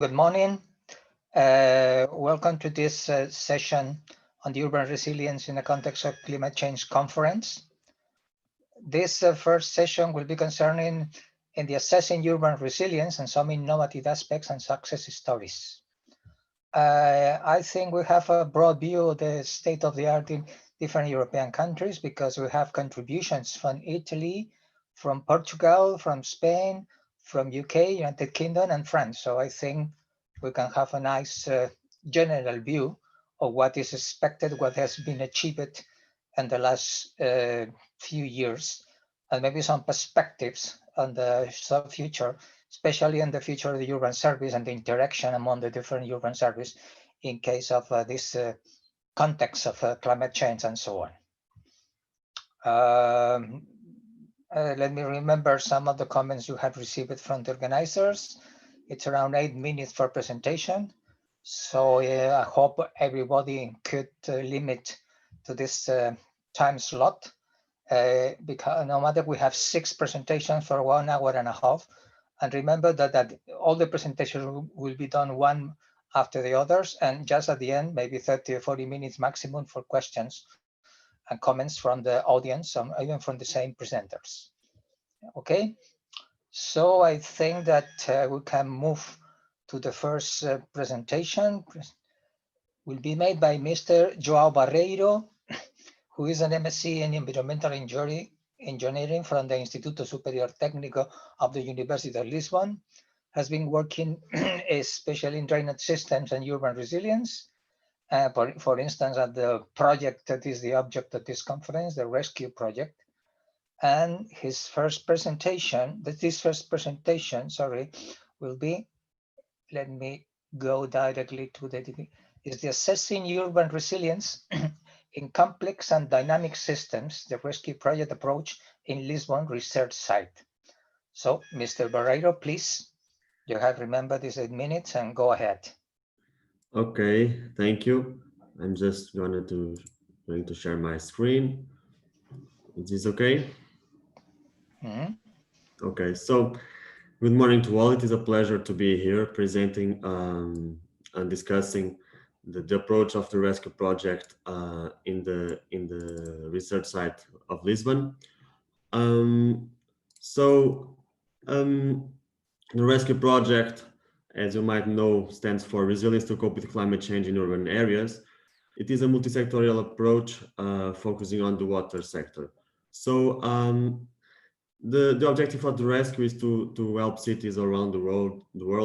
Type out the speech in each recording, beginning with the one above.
Good morning. Welcome to this session on the urban resilience in the context of climate change conference. This first session will be concerning in the assessing urban resilience and some innovative aspects and success stories. I think we have a broad view of the state of the art in different European countries because we have contributions from Italy, from Portugal, from Spain, from UK, United Kingdom, and France. So I think we can have a nice general view of what is expected, what has been achieved in the last few years, and maybe some perspectives on the future, especially in the future of the urban service and the interaction among the different urban service in case of this context of climate change and so on. Let me remember some of the comments you have received from the organizers. It's around 8 minutes for presentation. So I hope everybody could limit to this time slot because no matter we have 6 presentations for 1 hour and a half. And remember that all the presentations will be done one after the others. And just at the end, maybe 30 or 40 minutes maximum for questions and comments from the audience, even from the same presenters. Okay, so I think that we can move to the first presentation. Will be made by Mr. João Barreiro, who is an MSc in Environmental Engineering from the Instituto Superior Técnico of the University of Lisbon, has been working especially in drainage systems and urban resilience. For instance, at the project that is the object of this conference, the RESCCUE project. And his first presentation, will be, let me go directly to is the assessing urban resilience in complex and dynamic systems, the RESCCUE project approach in Lisbon research site. So, Mr. Barreiro, please, you have remembered these 8 minutes and go ahead. Okay, thank you. I'm just going to share my screen. Is this okay? Mm-hmm. Okay, so good morning to all. It is a pleasure to be here presenting and discussing the approach of the RESCCUE project in the research site of Lisbon. The RESCCUE project, as you might know, stands for Resilience to Cope with Climate Change in Urban Areas. It is a multi-sectorial approach focusing on the water sector. So the objective of the RESCCUE is to help cities around the world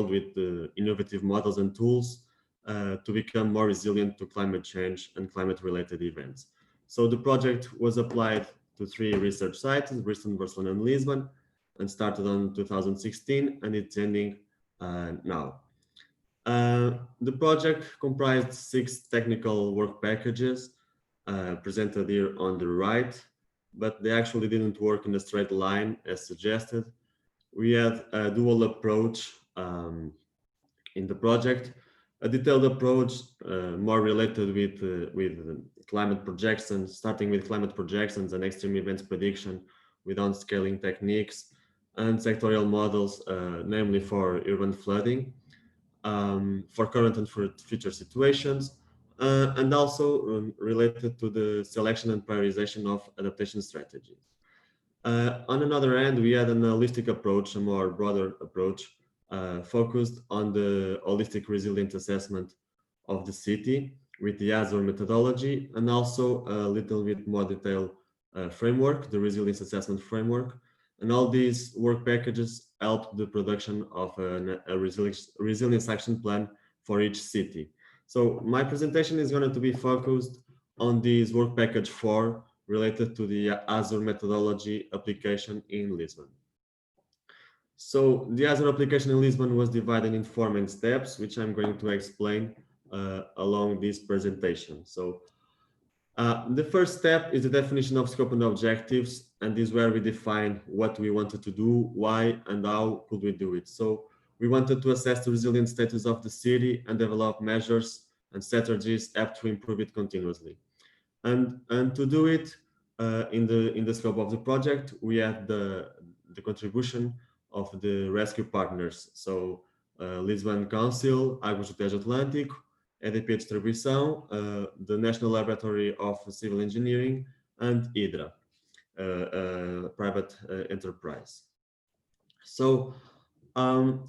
with innovative models and tools to become more resilient to climate change and climate-related events. So the project was applied to 3 research sites, Bristol, Barcelona, and Lisbon, and started on 2016, and it's ending now. The project comprised 6 technical work packages presented here on the right, but they actually didn't work in a straight line as suggested. We had a dual approach in the project, a detailed approach more related with climate projections, starting with climate projections and extreme events prediction with downscaling techniques and sectorial models, namely for urban flooding, for current and for future situations, and also related to the selection and prioritization of adaptation strategies. On another hand, we had an holistic approach, a more broader approach, focused on the holistic resilient assessment of the city with the ASOR methodology, and also a little bit more detailed framework, the resilience assessment framework. And all these work packages help the production of a resilience action plan for each city. So my presentation is going to be focused on this work package 4 related to the ASOR methodology application in Lisbon. So the ASOR application in Lisbon was divided in 4 main steps, which I'm going to explain along this presentation. So the first step is the definition of scope and objectives, and this is where we define what we wanted to do, why, and how could we do it. So we wanted to assess the resilient status of the city and develop measures and strategies apt to improve it continuously. And to do it in the scope of the project, we had the contribution of the RESCCUE partners. So Lisbon Council, Águas do Tejo Atlântico, EDP Distribuição, the National Laboratory of Civil Engineering, and Hydra, private enterprise. So, a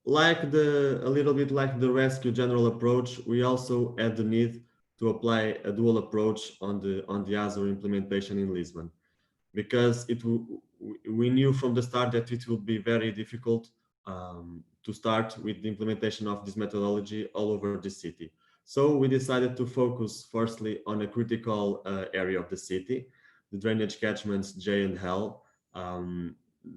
little bit like the rescue general approach, we also had the need to apply a dual approach on the Azure implementation in Lisbon, because we knew from the start that it would be very difficult to start with the implementation of this methodology all over the city. So we decided to focus firstly on a critical area of the city, the drainage catchments J and L.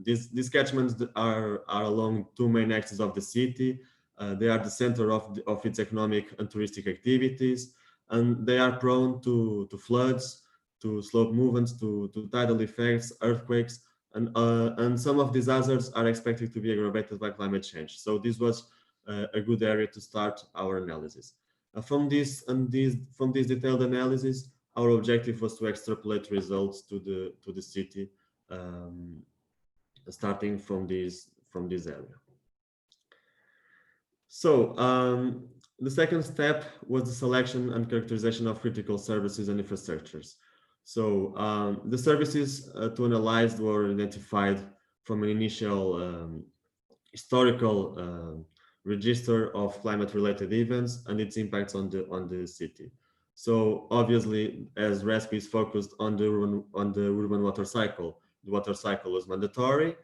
These catchments are along two main axes of the city. They are the center of its economic and touristic activities, and they are prone to floods, to slope movements, to tidal effects, earthquakes, and some of these hazards are expected to be aggravated by climate change. So this was a good area to start our analysis. From this detailed analysis, our objective was to extrapolate results to the city, starting from this area. So the second step was the selection and characterization of critical services and infrastructures. So the services to analyze were identified from an initial historical register of climate-related events and its impacts on the city. So obviously, as RESCUE is focused on the urban water cycle, the water cycle was mandatory,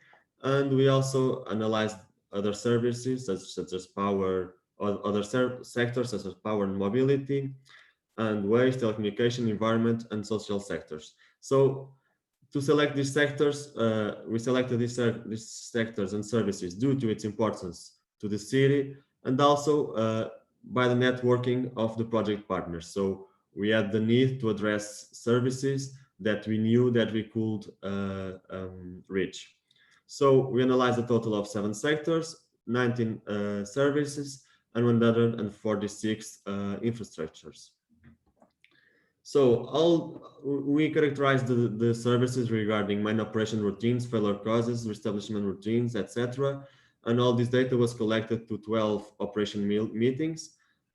and we also analyzed other services such as power, or other sectors such as power and mobility, and waste, telecommunication, environment, and social sectors. So to select these sectors, we selected these sectors and services due to its importance to the city, and also by the networking of the project partners. So we had the need to address services that we knew that we could reach. So we analyzed a total of 7 sectors, 19 services, and 146 infrastructures. So we characterized the services regarding main operation routines, failure causes, reestablishment routines, etc. And all this data was collected to 12 operation meetings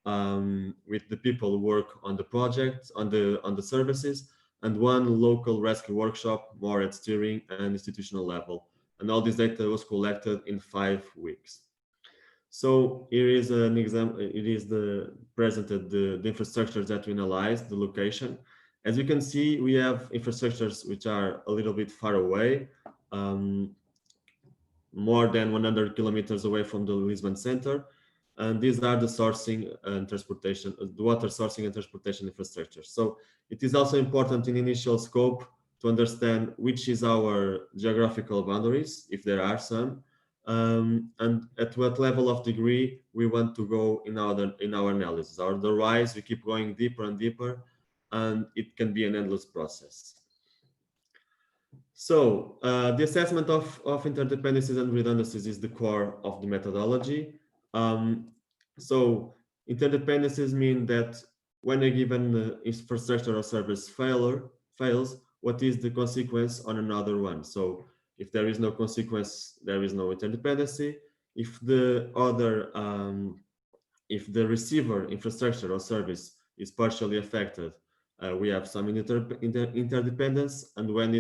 with the people who work on the project, on the services, and 1 local rescue workshop more at steering and institutional level. And all this data was collected in 5 weeks. So here is an example. It is presented the infrastructures that we analyzed, the location. As you can see, we have infrastructures which are a little bit far away, more than 100 kilometers away from the Lisbon center. And these are the sourcing and transportation, the water sourcing and transportation infrastructure. So it is also important in initial scope to understand which is our geographical boundaries, if there are some, and at what level of degree we want to go in our analysis. Otherwise, we keep going deeper and deeper, and it can be an endless process. So the assessment of interdependencies and redundancies is the core of the methodology. So interdependencies mean that when a given infrastructure or service fails, what is the consequence on another one? So if there is no consequence, there is no interdependency. If the receiver infrastructure or service is partially affected, we have some interdependence, and when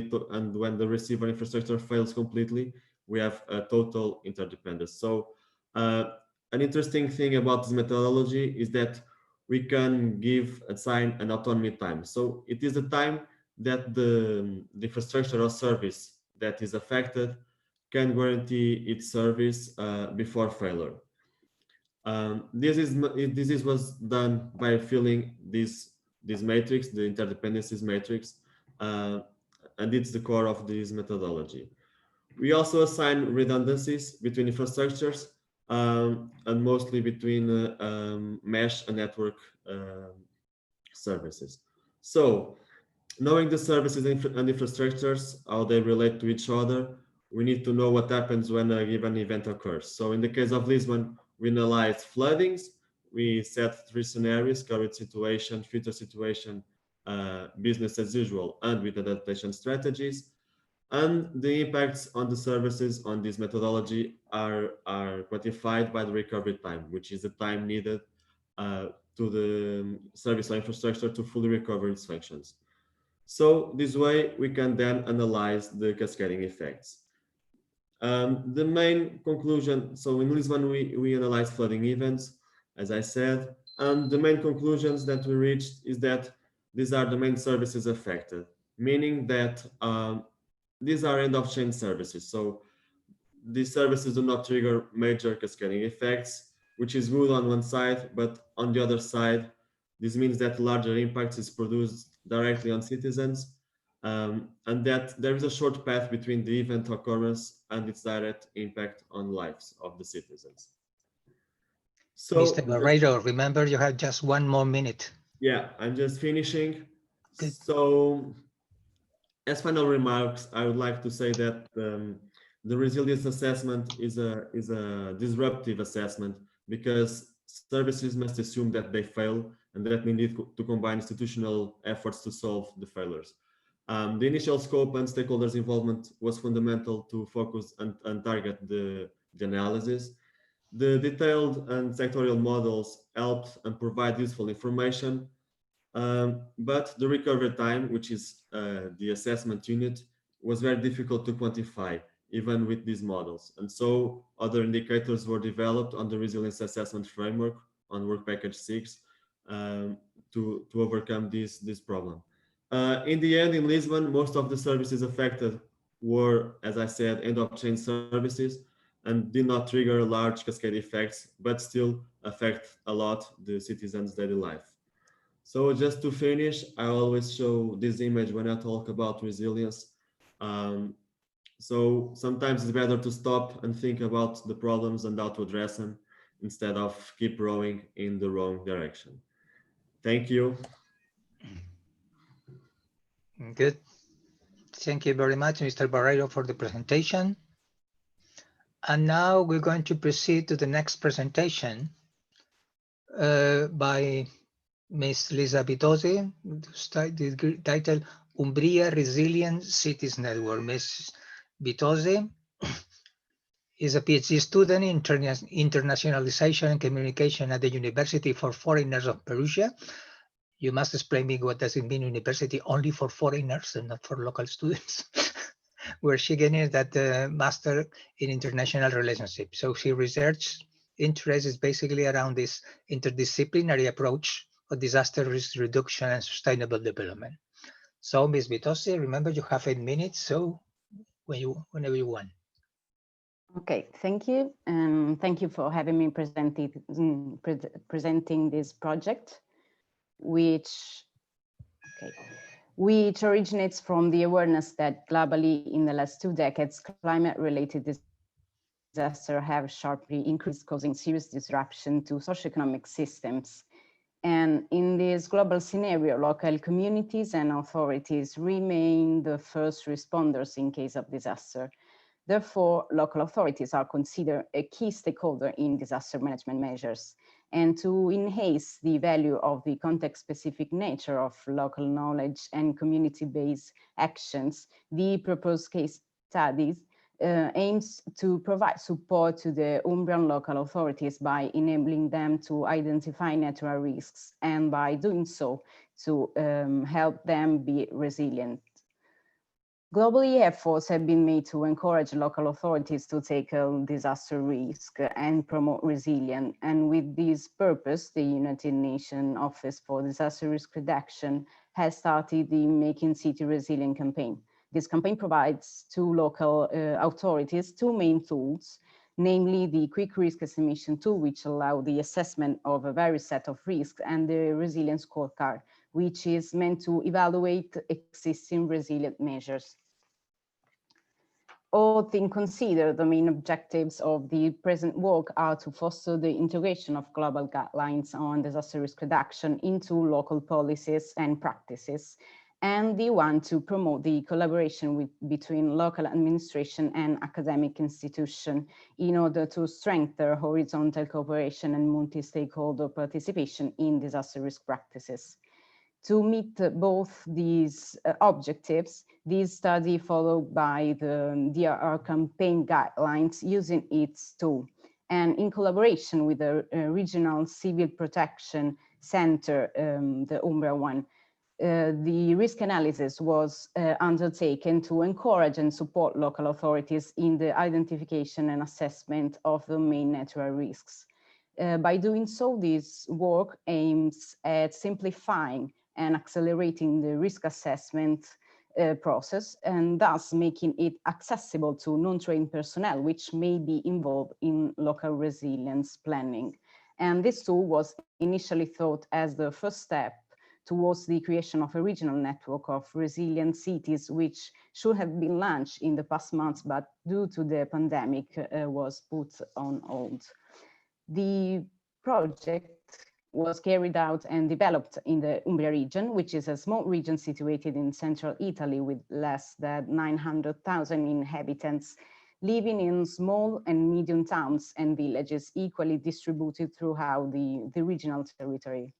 the receiver infrastructure fails completely, we have a total interdependence. So an interesting thing about this methodology is that we can assign an autonomy time. So it is the time that the infrastructure or service that is affected can guarantee its service before failure. This was done by filling this matrix, the interdependencies matrix, and it's the core of this methodology. We also assign redundancies between infrastructures and mostly between mesh and network services. So knowing the services and infrastructures, how they relate to each other, we need to know what happens when a given event occurs. So in the case of Lisbon, we analyzed floodings. We set 3 scenarios: current situation, future situation, business as usual, and with adaptation strategies. And the impacts on the services on this methodology are quantified by the recovery time, which is the time needed to the service or infrastructure to fully recover its functions. So this way we can then analyze the cascading effects. The main conclusion, so in Lisbon we analyzed flooding events, as I said, and the main conclusions that we reached is that these are the main services affected, meaning that these are end-of-chain services. So these services do not trigger major cascading effects, which is good on one side, but on the other side, this means that larger impacts is produced directly on citizens, and that there is a short path between the event occurrence and its direct impact on lives of the citizens. Mr. So, Barreiro, remember you have just 1 more minute. yeah, I'm just finishing. Good. So, as final remarks, I would like to say that the resilience assessment is a disruptive assessment because services must assume that they fail and that we need to combine institutional efforts to solve the failures. The initial scope and stakeholders' involvement was fundamental to focus and target the analysis. The detailed and sectorial models helped and provide useful information, but the recovery time, which is the assessment unit, was very difficult to quantify, even with these models. And so other indicators were developed on the resilience assessment framework on work package 6 to overcome this problem. In the end, in Lisbon, most of the services affected were, as I said, end-of-chain services and did not trigger large cascade effects, but still affect a lot the citizens' daily life. So just to finish, I always show this image when I talk about resilience. So sometimes it's better to stop and think about the problems and how to address them instead of keep rowing in the wrong direction. Thank you. Good. Thank you very much, Mr. Barreiro, for the presentation. And now we're going to proceed to the next presentation by Ms. Lisa Bitossi, titled Umbria Resilient Cities Network. Ms. Bitossi is a PhD student in internationalization and communication at the University for Foreigners of Perugia. You must explain me what does it mean university only for foreigners and not for local students, where she gained that master in international relationships. So her research interest is basically around this interdisciplinary approach of disaster risk reduction and sustainable development. So Ms. Bitossi, remember you have 8 minutes, so whenever you want. Okay, thank you. And thank you for having me presenting this project, which originates from the awareness that globally in the last 2 decades, climate-related disasters have sharply increased, causing serious disruption to socioeconomic systems. And in this global scenario, local communities and authorities remain the first responders in case of disaster. Therefore, local authorities are considered a key stakeholder in disaster management measures. And to enhance the value of the context-specific nature of local knowledge and community-based actions, the proposed case studies aims to provide support to the Umbrian local authorities by enabling them to identify natural risks and by doing so to help them be resilient. Globally, efforts have been made to encourage local authorities to tackle disaster risk and promote resilience. And with this purpose, the United Nations Office for Disaster Risk Reduction has started the Making City Resilient campaign. This campaign provides to local authorities 2 main tools, namely the Quick Risk Estimation tool, which allows the assessment of a various set of risks, and the Resilience Scorecard, which is meant to evaluate existing resilient measures. All things considered, the main objectives of the present work are to foster the integration of global guidelines on disaster risk reduction into local policies and practices, and the one to promote the collaboration between local administration and academic institutions in order to strengthen horizontal cooperation and multi-stakeholder participation in disaster risk practices. To meet both these objectives, this study followed by the DRR campaign guidelines using its tool. And in collaboration with the Regional Civil Protection Center, the Umbria one, the risk analysis was undertaken to encourage and support local authorities in the identification and assessment of the main natural risks. By doing so, this work aims at simplifying and accelerating the risk assessment process, and thus making it accessible to non-trained personnel, which may be involved in local resilience planning. And this tool was initially thought as the first step towards the creation of a regional network of resilient cities, which should have been launched in the past months, but due to the pandemic was put on hold. The project was carried out and developed in the Umbria region, which is a small region situated in central Italy with less than 900,000 inhabitants, living in small and medium towns and villages equally distributed throughout the regional territory.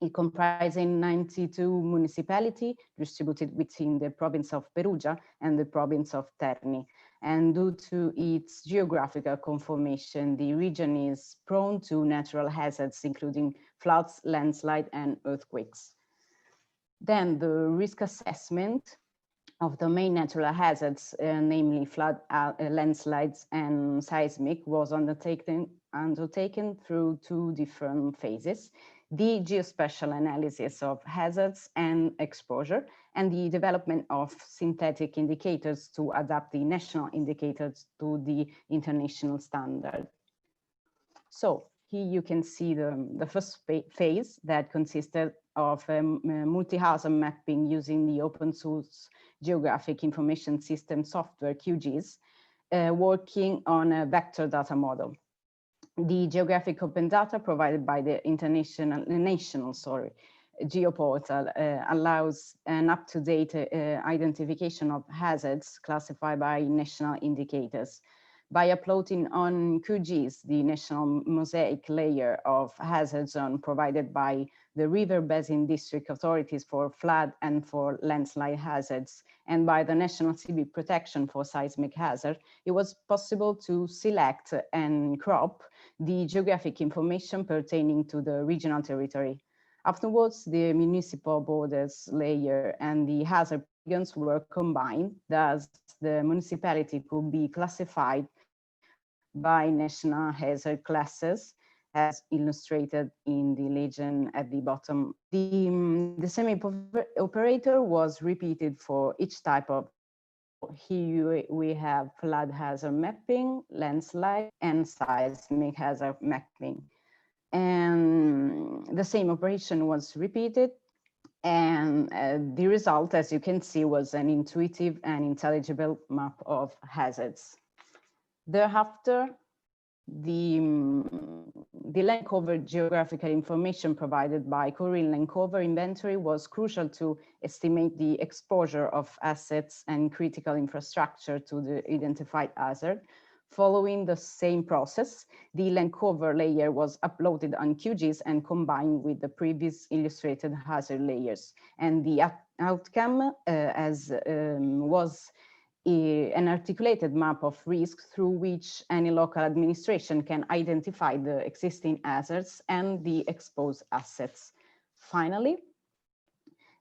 It comprising 92 municipalities distributed within the province of Perugia and the province of Terni. And due to its geographical conformation, the region is prone to natural hazards, including floods, landslide, and earthquakes. Then the risk assessment of the main natural hazards, namely flood, landslides, and seismic, was undertaken through two different phases: the geospatial analysis of hazards and exposure, and the development of synthetic indicators to adapt the national indicators to the international standard. So here you can see the first phase that consisted of multi-hazard mapping using the open source geographic information system software QGIS, working on a vector data model. The geographic open data provided by the national geoportal allows an up-to-date identification of hazards classified by national indicators. By uploading on QGIS the national mosaic layer of hazard zone provided by the river basin district authorities for flood and for landslide hazards, and by the National Civil Protection for seismic hazard, it was possible to select and crop the geographic information pertaining to the regional territory. Afterwards, the municipal borders layer and the hazard polygons were combined, thus the municipality could be classified by national hazard classes, as illustrated in the legend at the bottom. The same operator was repeated for each type of. Here we have flood hazard mapping, landslide, and seismic hazard mapping. And the same operation was repeated, and the result, as you can see, was an intuitive and intelligible map of hazards. Thereafter, the land cover geographical information provided by Korean land cover inventory was crucial to estimate the exposure of assets and critical infrastructure to the identified hazard. Following the same process, the land cover layer was uploaded on QGIS and combined with the previous illustrated hazard layers. And the outcome was an articulated map of risk through which any local administration can identify the existing hazards and the exposed assets. Finally,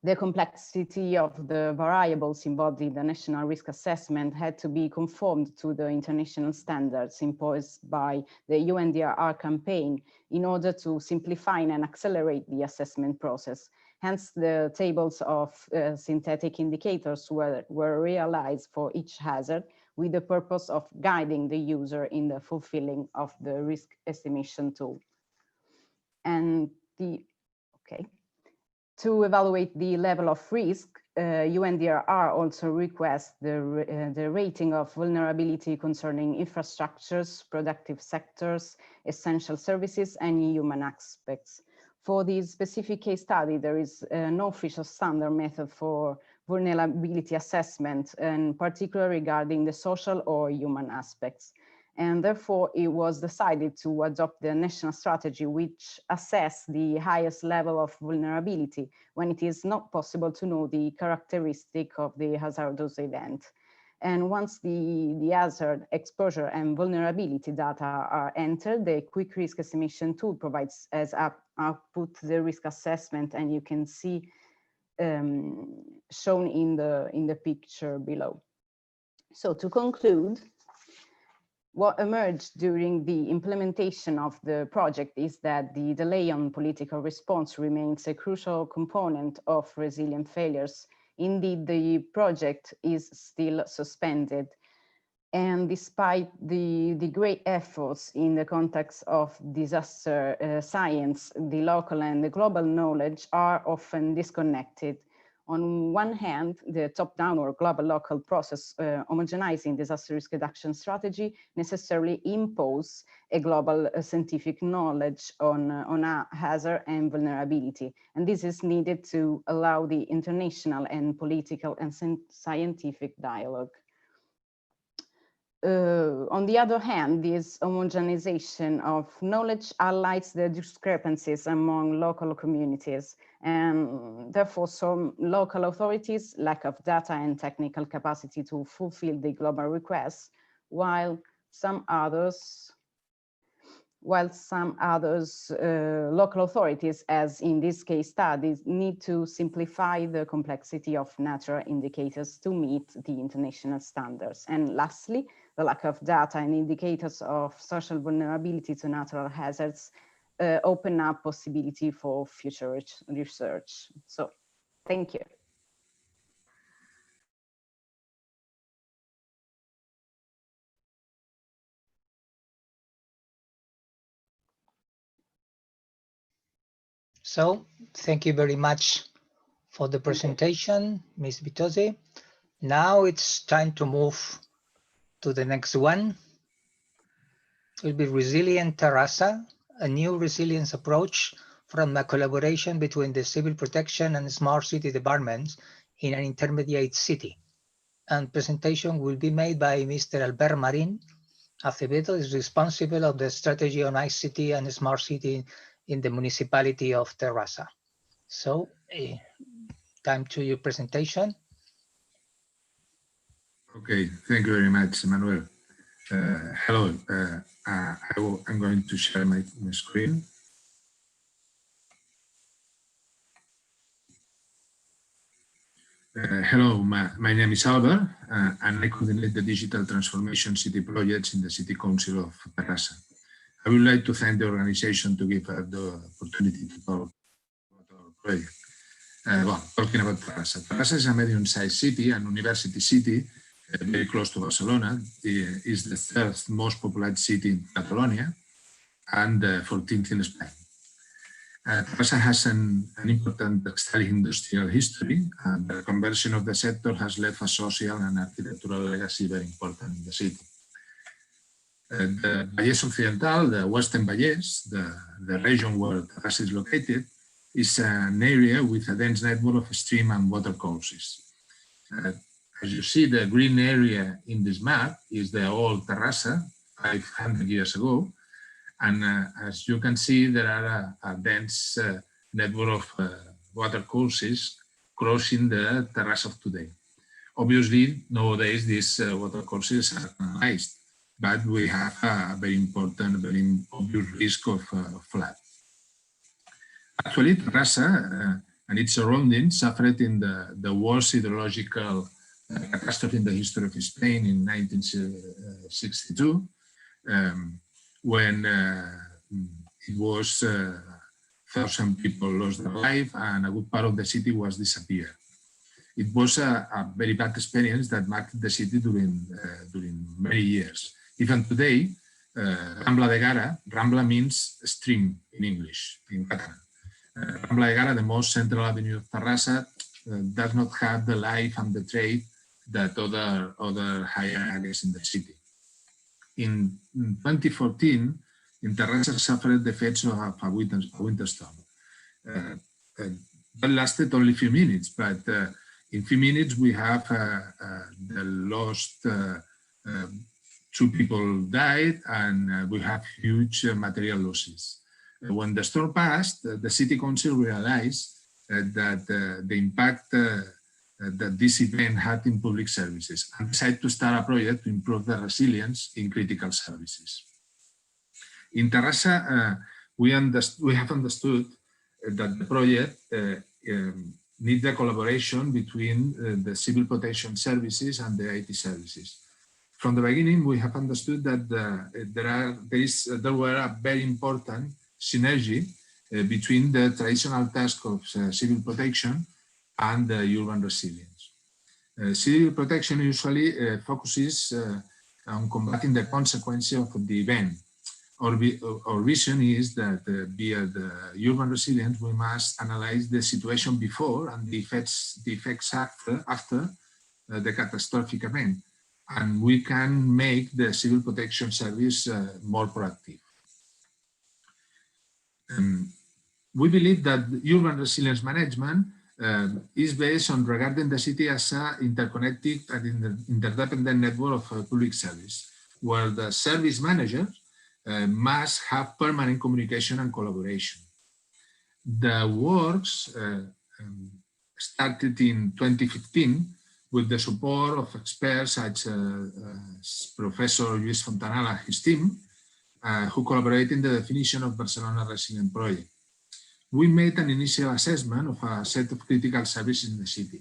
the complexity of the variables involved in the national risk assessment had to be conformed to the international standards imposed by the UNDRR campaign in order to simplify and accelerate the assessment process. Hence, the tables of synthetic indicators were realized for each hazard with the purpose of guiding the user in the fulfilling of the risk estimation tool. And to evaluate the level of risk, UNDRR also requests the rating of vulnerability concerning infrastructures, productive sectors, essential services, and human aspects. For this specific case study, there is no official standard method for vulnerability assessment, and particularly regarding the social or human aspects. And therefore, it was decided to adopt the national strategy, which assess the highest level of vulnerability when it is not possible to know the characteristic of the hazardous event. And once the hazard, exposure, and vulnerability data are entered, the quick risk estimation tool provides as output the risk assessment, and you can see shown in the picture below. So to conclude, what emerged during the implementation of the project is that the delay on political response remains a crucial component of resilient failures. Indeed, the project is still suspended. And despite the great efforts in the context of disaster science, the local and the global knowledge are often disconnected. On one hand, the top-down or global-local process homogenizing disaster risk reduction strategy necessarily impose a global scientific knowledge on a hazard and vulnerability. And this is needed to allow the international and political and scientific dialogue. On the other hand, this homogenization of knowledge highlights the discrepancies among local communities, and therefore some local authorities lack of data and technical capacity to fulfill the global requests, while some others, local authorities, as in this case studies, need to simplify the complexity of natural indicators to meet the international standards. And lastly, the lack of data and indicators of social vulnerability to natural hazards open up possibility for future research. So, thank you. So, thank you very much for the presentation, Ms. Bitossi. Now it's time to move to the next one. It will be Resilient Terrassa, a new resilience approach from a collaboration between the civil protection and smart city departments in an intermediate city. And presentation will be made by Mr. Albert Marin. Acevedo is responsible of the strategy on ICT and smart city in the municipality of Terrassa. So, time to your presentation. Okay, thank you very much, Manuel. Hello, I'm going to share my screen. Hello, my name is Albert, and I coordinate the digital transformation city projects in the City Council of Terrassa. I would like to thank the organization to give us the opportunity to talk about our project. Well, talking about Terrassa. Terrassa is a medium-sized city, an university city, very close to Barcelona. It is the third most populated city in Catalonia and 14th in Spain. Terrassa has an important textile industrial history, and the conversion of the sector has left a social and architectural legacy very important in the city. The Vallès Occidental, the Western Vallès, the region where Terrassa is located, is an area with a dense network of stream and water courses. As you see, the green area in this map is the old Terrassa, 500 years ago. And as you can see, there are a dense network of water courses crossing the Terrassa of today. Obviously, nowadays, these water courses are analyzed, but we have a very important, very obvious risk of flood. Actually, Terrassa and its surroundings suffered in the worst hydrological catastrophe in the history of Spain in 1962, when it was 1,000 people lost their life and a good part of the city was disappeared. It was a very bad experience that marked the city during many years. Even today, Rambla de Gara, Rambla means stream in English, in Catalan. Rambla de Gara, the most central avenue of Terrassa, does not have the life and the trade that other higher areas in the city. In 2014, Terrassa suffered the effects of a winter storm. That lasted only a few minutes, but in few minutes we have the lost 2 people died, and we have huge material losses. When the storm passed, the city council realized that the impact that this event had in public services and decided to start a project to improve the resilience in critical services. In Terrassa, we have understood that the project needs the collaboration between the civil protection services and the IT services. From the beginning, we have understood that there were a very important synergy between the traditional task of civil protection and urban resilience. Civil protection usually focuses on combating the consequences of the event. Our vision is that via the urban resilience, we must analyze the situation before and the effects after the catastrophic event. And we can make the civil protection service more proactive. We believe that urban resilience management is based on regarding the city as an interconnected and interdependent network of public service, where the service manager must have permanent communication and collaboration. The works started in 2015 with the support of experts such as Professor Luis Fontanal and his team, who collaborated in the definition of Barcelona Resilient Project. We made an initial assessment of a set of critical services in the city,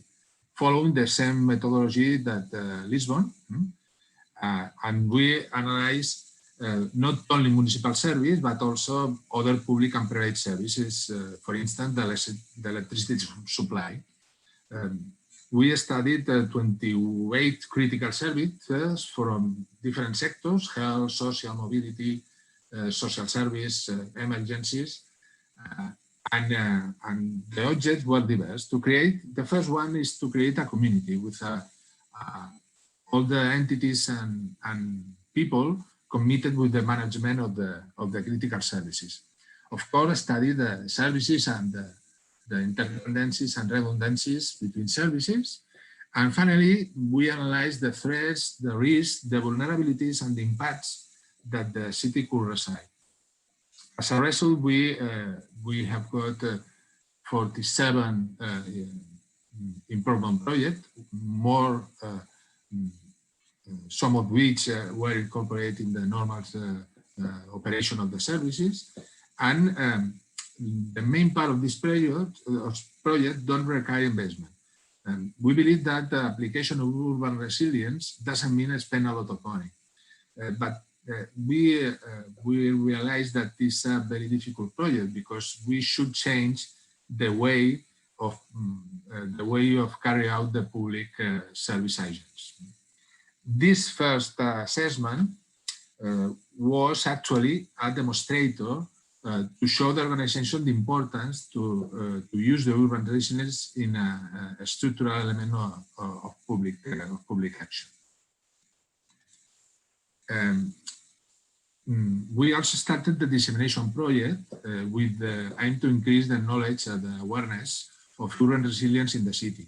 following the same methodology that Lisbon, and we analyzed not only municipal service, but also other public and private services, for instance, the electricity supply. We studied 28 critical services from different sectors: health, social, mobility, social service, emergencies, and the objects were diverse. The first one is to create a community with all the entities and people committed with the management of the critical services. Of course, study the services and the interdependencies and redundancies between services. And finally, we analyze the threats, the risks, the vulnerabilities, and the impacts that the city could reside. As a result, we have got 47 improvement projects, more some of which were incorporated in the normal operation of the services. And the main part of this project don't require investment. And we believe that the application of urban resilience doesn't mean spend a lot of money. But we realize that this is a very difficult project because we should change the way of carry out the public service agents. This first assessment was actually a demonstrator to show the organization the importance to use the urban resilience in a structural element of public action. We also started the dissemination project with the aim to increase the knowledge and the awareness of urban resilience in the city.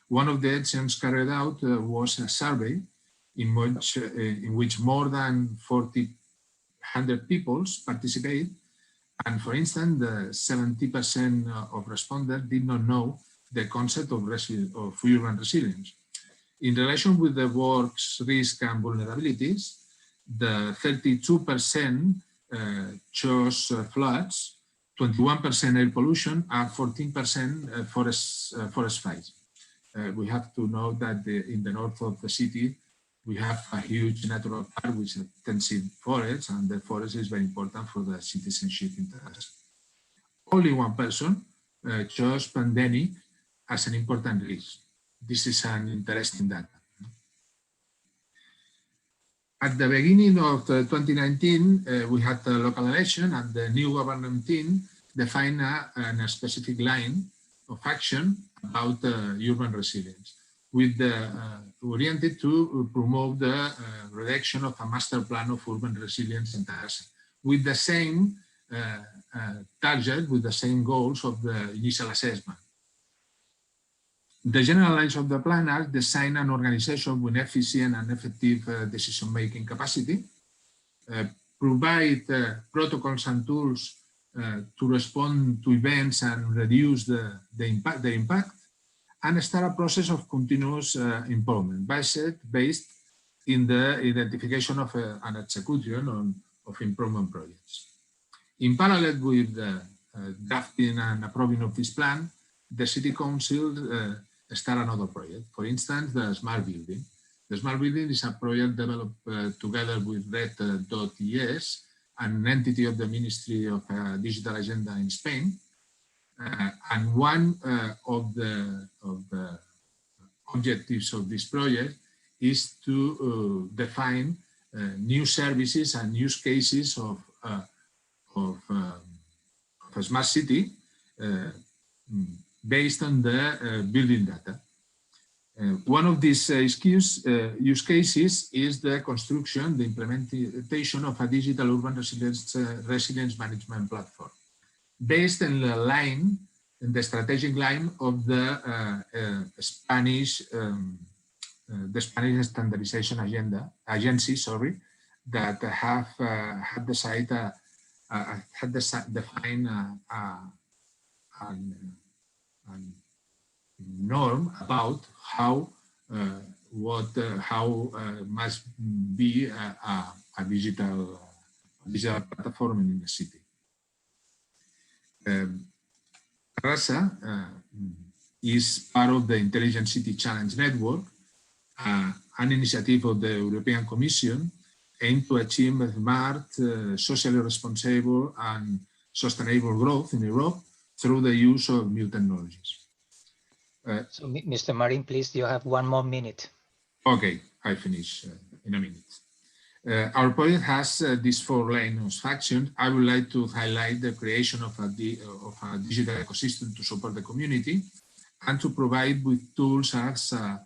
One of the actions carried out was a survey in which more than 100 people participate. And for instance, the 70% of respondents did not know the concept of urban resilience. In relation with the works, risks, and vulnerabilities, the 32% chose floods, 21% air pollution, and 14% forest fires. We have to know that in the north of the city, we have a huge natural park with extensive forests, and the forest is very important for the citizenship interest. Only one person chose pandemic as an important risk. This is an interesting data. At the beginning of 2019, we had the local election, and the new government team defined a specific line of action about urban resilience, with oriented to promote the redaction of a master plan of urban resilience in Terrassa, with the same target, with the same goals of the initial assessment. The general lines of the plan are design an organization with efficient and effective decision-making capacity, provide protocols and tools to respond to events and reduce the impact, and start a process of continuous improvement based in the identification of an execution of improvement projects. In parallel with drafting and approving of this plan, the City Council start another project. For instance, the Smart Building. The Smart Building is a project developed together with Red.es, an entity of the Ministry of Digital Agenda in Spain. And one of the objectives of this project is to define new services and use cases of a smart city based on the building data. One of these use cases is the construction, the implementation of a digital urban resilience management platform, based on the line, in the strategic line of the Spanish standardization agency, that have decided define a norm about how must be a digital platform in the city. CHARACTERISATION is part of the Intelligent City Challenge Network, an initiative of the European Commission aimed to achieve smart, socially responsible and sustainable growth in Europe through the use of new technologies. So, Mr. Marin, please, you have 1 more minute. Okay, I finish in a minute. Our project has these 4 lines of action. I would like to highlight the creation of a digital ecosystem to support the community and to provide with tools as a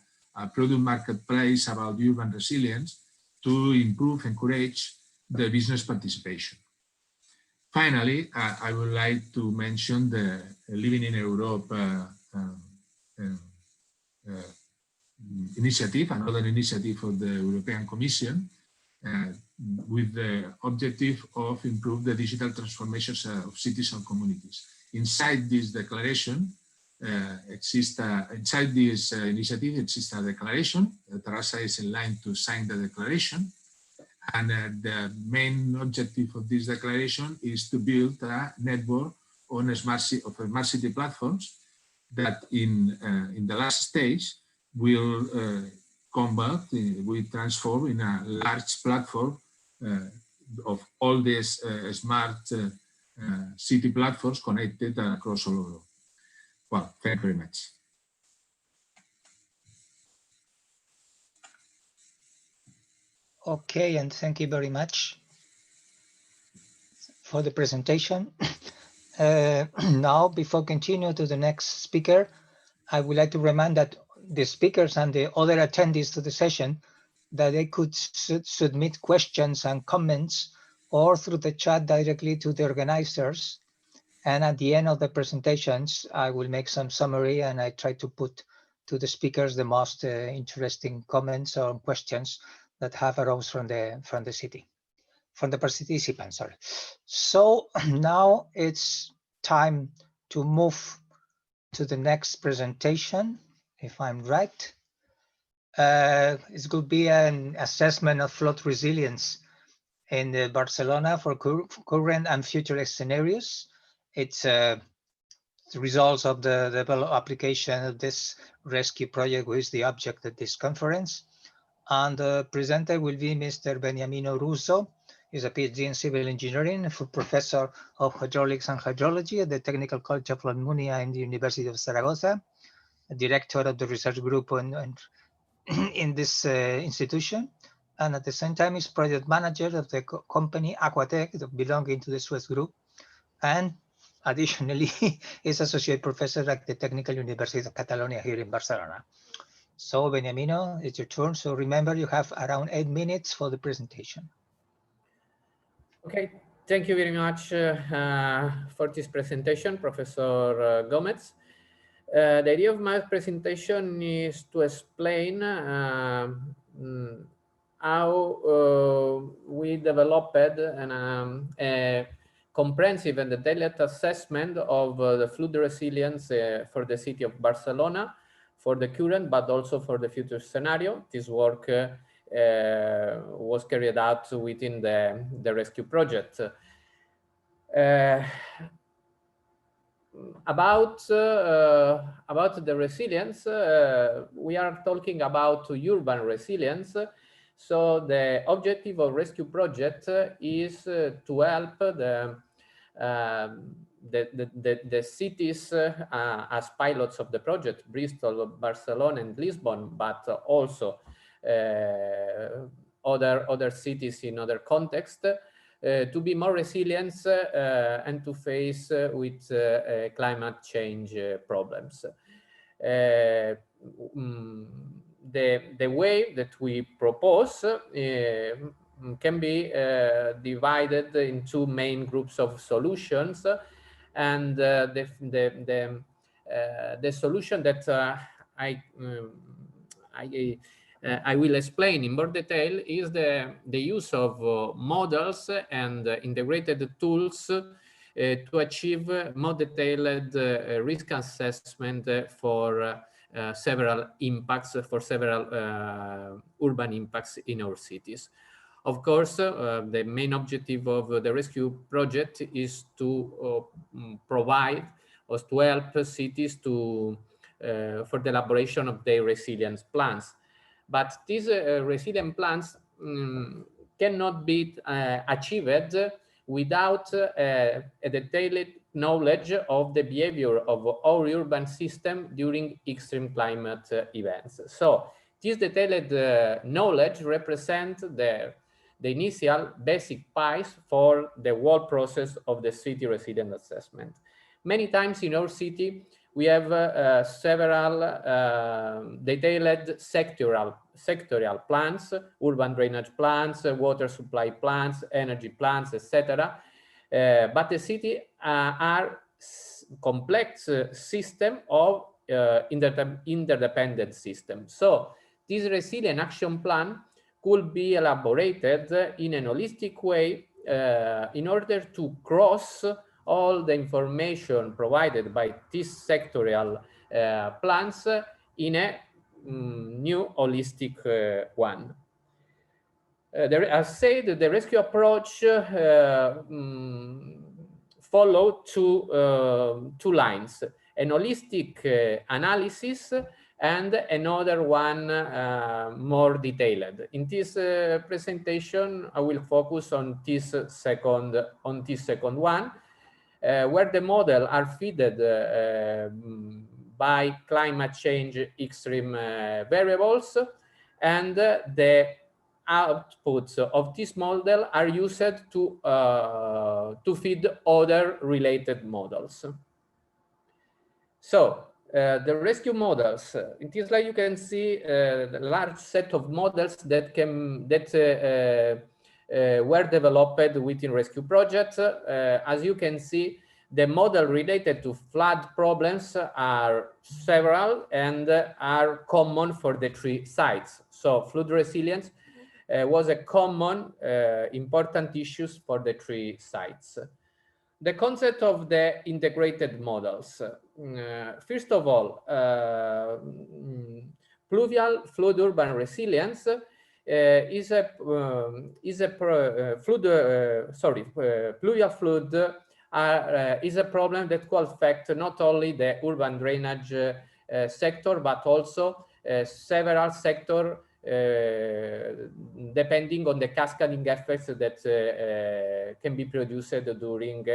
product marketplace about urban resilience to improve and encourage the business participation. Finally, I would like to mention the Living in Europe initiative, another initiative of the European Commission, with the objective of improve the digital transformations of cities and communities. Inside this declaration, inside this initiative exists a declaration. CHARACTERISATION is in line to sign the declaration. And the main objective of this declaration is to build a network on smart city platforms that in the last stage will transform in a large platform of all these smart city platforms connected across all Europe. Well, thank you very much. Okay, and thank you very much for the presentation. Now, before continue to the next speaker, I would like to remind that the speakers and the other attendees to the session that they could submit questions and comments or through the chat directly to the organizers. And at the end of the presentations, I will make some summary and I try to put to the speakers the most interesting comments or questions that have arose from the participants, sorry. So now it's time to move to the next presentation, if I'm right. It could be an assessment of flood resilience in Barcelona for current and future scenarios. It's the results of the application of this rescue project, which is the object of this conference. And the presenter will be Mr. Beniamino Russo. He's a PhD in civil engineering, professor of hydraulics and hydrology at the Technical College of La Almunia in the University of Zaragoza, a director of the research group in this institution. And at the same time, he's project manager of the company Aquatec, belonging to the Suez Group. And additionally, he's associate professor at the Technical University of Catalonia here in Barcelona. So Beniamino, it's your turn. So remember, you have around 8 minutes for the presentation. Okay, thank you very much for this presentation, Professor Gomez. The idea of my presentation is to explain how we developed a comprehensive and detailed assessment of the flood resilience for the city of Barcelona, for the current, but also for the future scenario. This work was carried out within the rescue project. About the resilience, we are talking about urban resilience. So the objective of rescue project is to help the cities as pilots of the project, Bristol, Barcelona, and Lisbon, but also other cities in other contexts, to be more resilient and to face with climate change problems. The way that we propose can be divided in two main groups of solutions, and the solution that I will explain in more detail is the use of models and integrated tools to achieve more detailed risk assessment for several impacts, for several urban impacts in our cities. Of course, the main objective of the rescue project is to provide or to help cities to for the elaboration of their resilience plans. But these resilient plans cannot be achieved without a detailed knowledge of the behavior of our urban system during extreme climate events. So this detailed knowledge represents the initial basic piece for the whole process of the city resilient assessment. Many times in our city, we have several detailed sectorial plans, urban drainage plans, water supply plans, energy plans, etc. But the city are complex system of interdependent systems. So this resilient action plan could be elaborated in a holistic way in order to cross all the information provided by these sectorial plans in a new holistic one. As said, the rescue approach follow two lines: an holistic analysis and another one more detailed. In this presentation, I will focus on this second one, where the model are fitted by climate change extreme variables, and the outputs of this model are used to feed other related models. So the rescue models, in this slide you can see the large set of models that were developed within rescue projects. As you can see, the model related to flood problems are several and are common for the three sites. So flood resilience was a common important issues for the three sites. The concept of the integrated models. First of all, pluvial flood urban resilience pluvial flood is a problem that could affect not only the urban drainage sector, but also several sectors depending on the cascading effects that can be produced during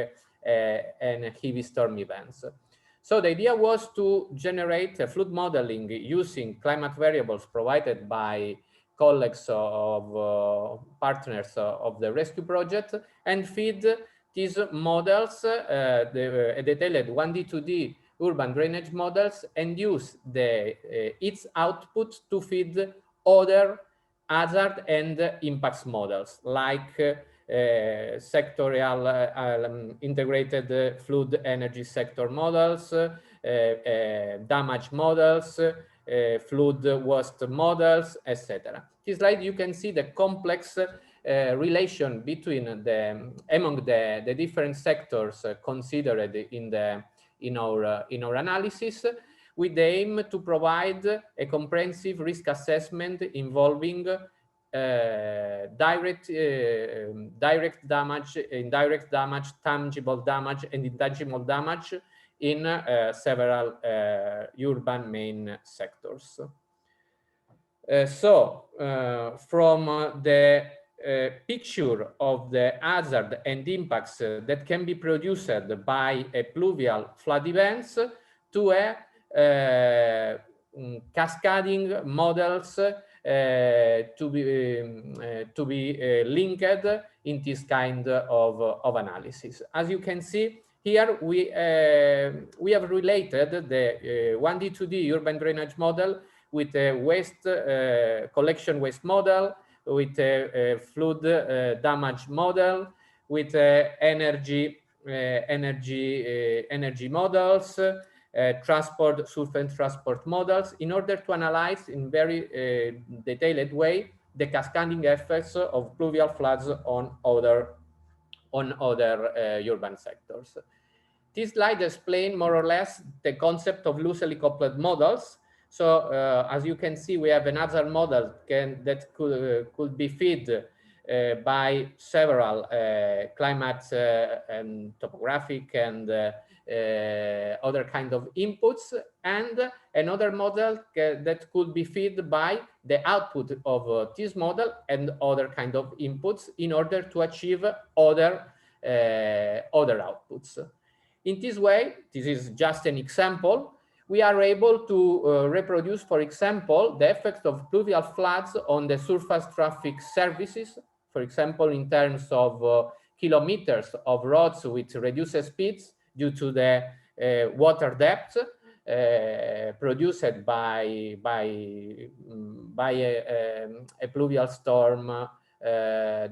an heavy storm events. So the idea was to generate a flood modeling using climate variables provided by colleagues of partners of the rescue project, and feed these models, the detailed 1D, 2D urban drainage models, and use its output to feed other hazard and impacts models, like sectorial integrated fluid energy sector models, damage models, fluid waste models, etc. This slide you can see the complex relation between among the different sectors considered in our analysis, with the aim to provide a comprehensive risk assessment involving direct damage, indirect damage, tangible damage, and intangible damage in several urban main sectors. From the picture of the hazard and impacts that can be produced by a pluvial flood events to a cascading models to be linked in this kind of analysis. As you can see here, we have related the 1D, 2D urban drainage model with a waste collection waste model, with a flood damage model, with energy models, transport, surface transport models, in order to analyze in very detailed way the cascading effects of pluvial floods on other urban sectors. This slide explains more or less the concept of loosely coupled models. So as you can see, we have another model that could be fed by several climate and topographic and other kind of inputs, and another model that could be fed by the output of this model and other kind of inputs in order to achieve other outputs. In this way, this is just an example, we are able to reproduce, for example, the effect of pluvial floods on the surface traffic services, for example, in terms of kilometers of roads with reduced speeds due to the water depth produced by a pluvial storm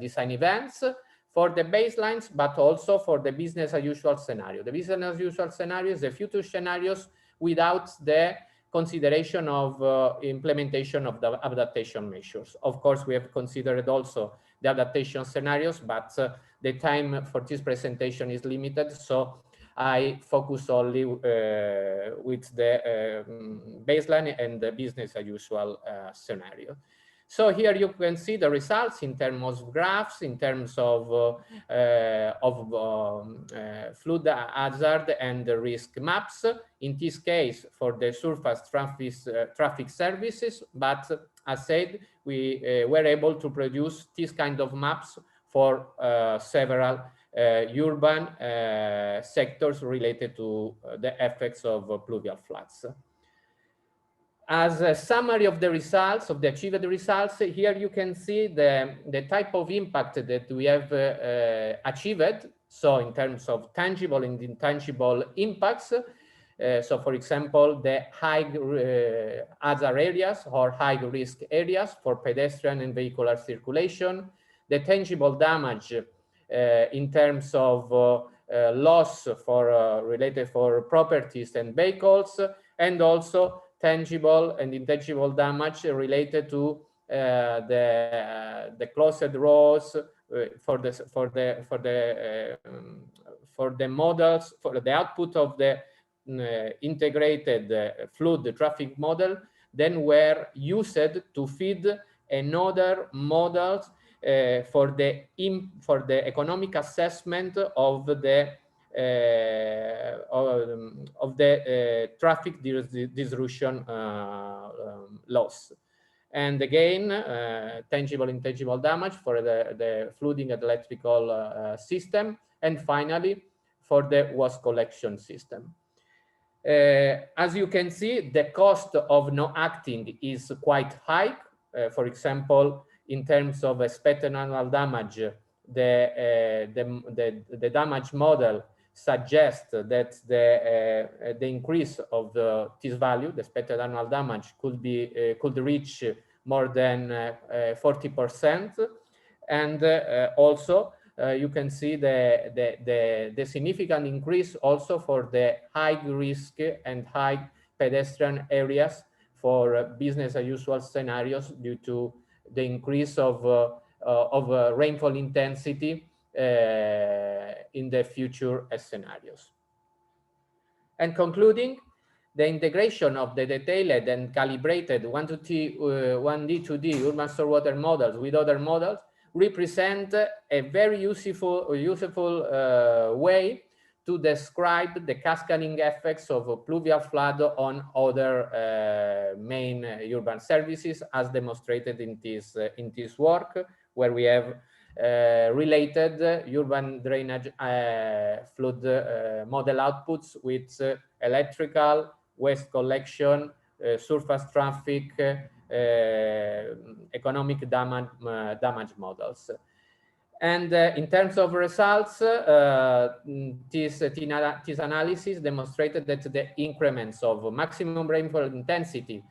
design events, for the baselines, but also for the business as usual scenario. The business as usual scenario is the future scenarios without the consideration of implementation of the adaptation measures. Of course, we have considered also the adaptation scenarios, but the time for this presentation is limited, so I focus only with the baseline and the business as usual scenario. So here you can see the results in terms of graphs, in terms of flood hazard and the risk maps. In this case, for the surface traffic services, but as said, we were able to produce this kind of maps for several urban sectors related to the effects of pluvial floods. As a summary of the results, of the achieved results, here you can see the type of impact that we have achieved. So in terms of tangible and intangible impacts, so for example, the high hazard areas or high risk areas for pedestrian and vehicular circulation, the tangible damage in terms of loss for related for properties and vehicles, and also tangible and intangible damage related to the closed roads for the models, for the output of the integrated flood traffic model, then were used to feed another models for the economic assessment of the traffic disruption loss. And again, tangible, intangible damage for the flooding and electrical system, and finally for the waste collection system. As you can see, the cost of not acting is quite high. For example, in terms of expected annual damage, the damage model suggests that the increase of this value, the expected annual damage, could reach more than 40%, and also you can see the significant increase also for the high risk and high pedestrian areas for business as usual scenarios due to the increase of rainfall intensity in the future scenarios. And concluding, the integration of the detailed and calibrated 1D, 2D urban stormwater models with other models represent a very useful way to describe the cascading effects of pluvial flood on other main urban services, as demonstrated in this work, where we have related urban drainage flood model outputs with electrical, waste collection, surface traffic, economic damage models. And in terms of results, this analysis demonstrated that the increments of maximum rainfall intensity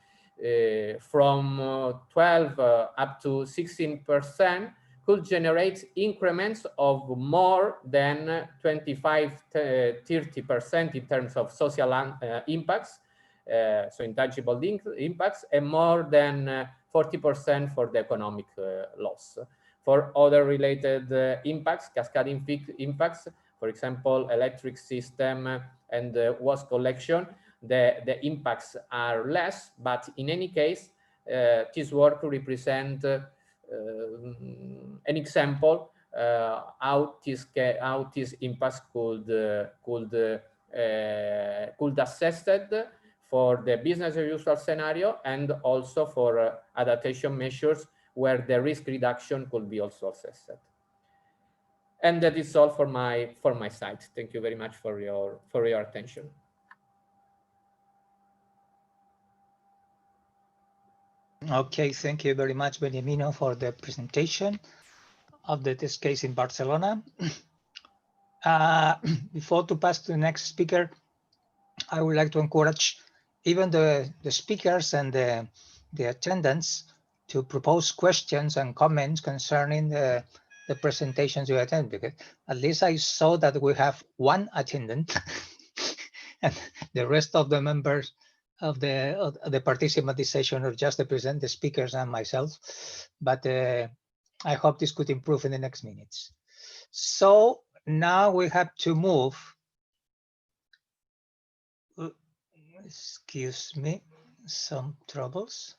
from 12 up to 16% could generate increments of more than 25–30% in terms of social impacts, so intangible impacts, and more than 40% for the economic loss. For other related impacts, cascading impacts, for example, electric system and waste collection, the impacts are less, but in any case, this work represents an example how these impacts could assessed for the business as usual scenario, and also for adaptation measures where the risk reduction could be also assessed. And that is all for my side. Thank you very much for your attention. Okay, thank you very much, Beniamino, for the presentation of this case in Barcelona. Before to pass to the next speaker, I would like to encourage even the speakers and the attendants to propose questions and comments concerning the presentations you attend, because at least I saw that we have one attendant and the rest of the members of the participant this session are just the speakers and myself, but I hope this could improve in the next minutes. So now we have to move. Excuse me, some troubles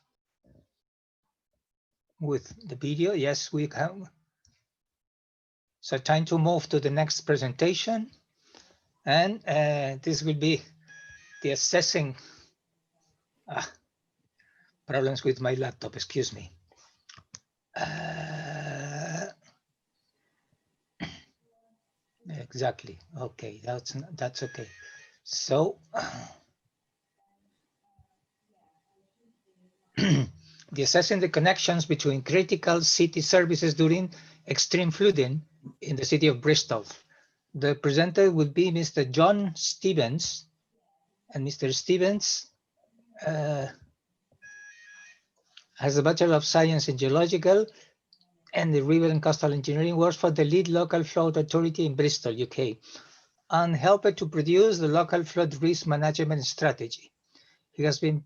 with the video. Yes, we can. So time to move to the next presentation, and this will be the assessing. Problems with my laptop, excuse me. Exactly. Okay, that's okay. So the assessing the connections between critical city services during extreme flooding in the city of Bristol. The presenter will be Mr. John Stevens, and Mr. Stevens has a Bachelor of Science in Geological and the River and Coastal Engineering, works for the lead local flood authority in Bristol, UK, and helped to produce the local flood risk management strategy. He has been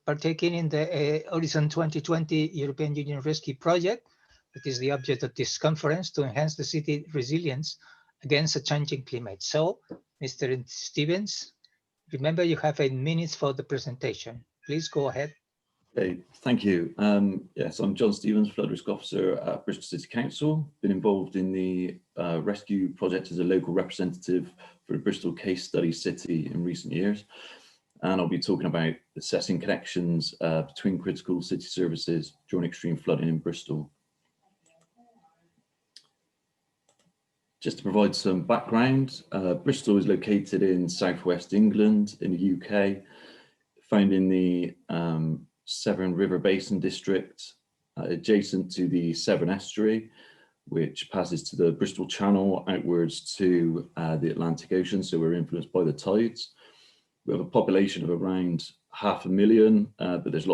partaking in the Horizon 2020 European Union Rescue project, that is the object of this conference, to enhance the city resilience against a changing climate. So, Mr. Stevens, remember you have 8 minutes for the presentation. Please go ahead. Okay, thank you. Yes, I'm John Stevens, Flood Risk Officer at Bristol City Council. Been involved in the RESCUE project as a local representative for the Bristol case study city in recent years. And I'll be talking about assessing connections between critical city services during extreme flooding in Bristol. Just to provide some background, Bristol is located in southwest England in the UK, found in the Severn River Basin district, adjacent to the Severn Estuary, which passes to the Bristol Channel outwards to the Atlantic Ocean, so we're influenced by the tides. We have a population of around 500,000, but there's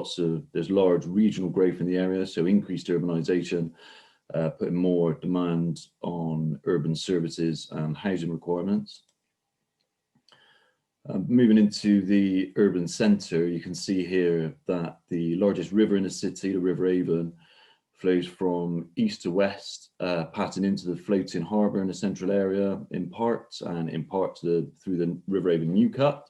large regional growth in the area, so increased urbanisation putting more demand on urban services and housing requirements. Moving into the urban centre, you can see here that the largest river in the city, the River Avon, flows from east to west, passing into the floating harbour in the central area in part, and in part through the River Avon New Cut.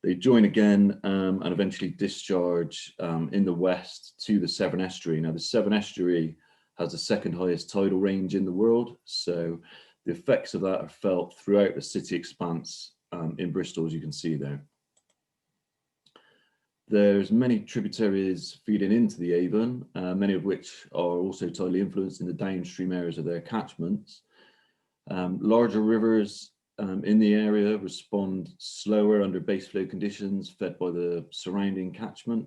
They join again and eventually discharge in the west to the Severn Estuary. Now, the Severn Estuary has the second highest tidal range in the world, so the effects of that are felt throughout the city expanse in Bristol, as you can see there. There's many tributaries feeding into the Avon, many of which are also tidally influenced in the downstream areas of their catchments. Larger rivers in the area respond slower under base flow conditions fed by the surrounding catchment.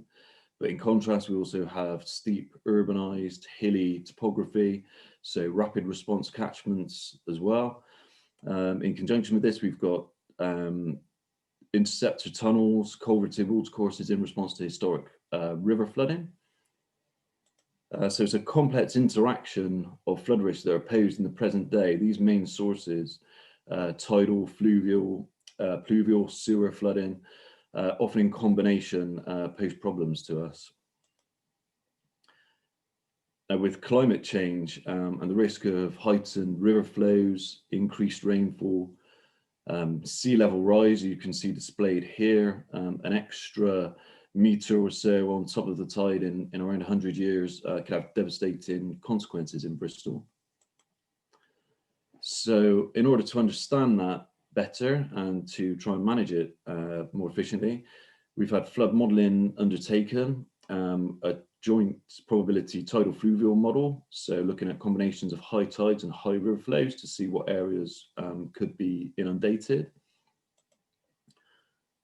But in contrast, we also have steep, urbanized, hilly topography, so rapid response catchments as well. In conjunction with this, we've got interceptor tunnels, culverted watercourses in response to historic river flooding. So it's a complex interaction of flood risks that are posed in the present day. These main sources, tidal, fluvial, pluvial, sewer flooding, often in combination, pose problems to us. With climate change and the risk of heightened river flows, increased rainfall, sea level rise, you can see displayed here, an extra metre or so on top of the tide in around 100 years could have devastating consequences in Bristol. So in order to understand that better and to try and manage it more efficiently, we've had flood modelling undertaken, a joint probability tidal fluvial model, so looking at combinations of high tides and high river flows to see what areas could be inundated.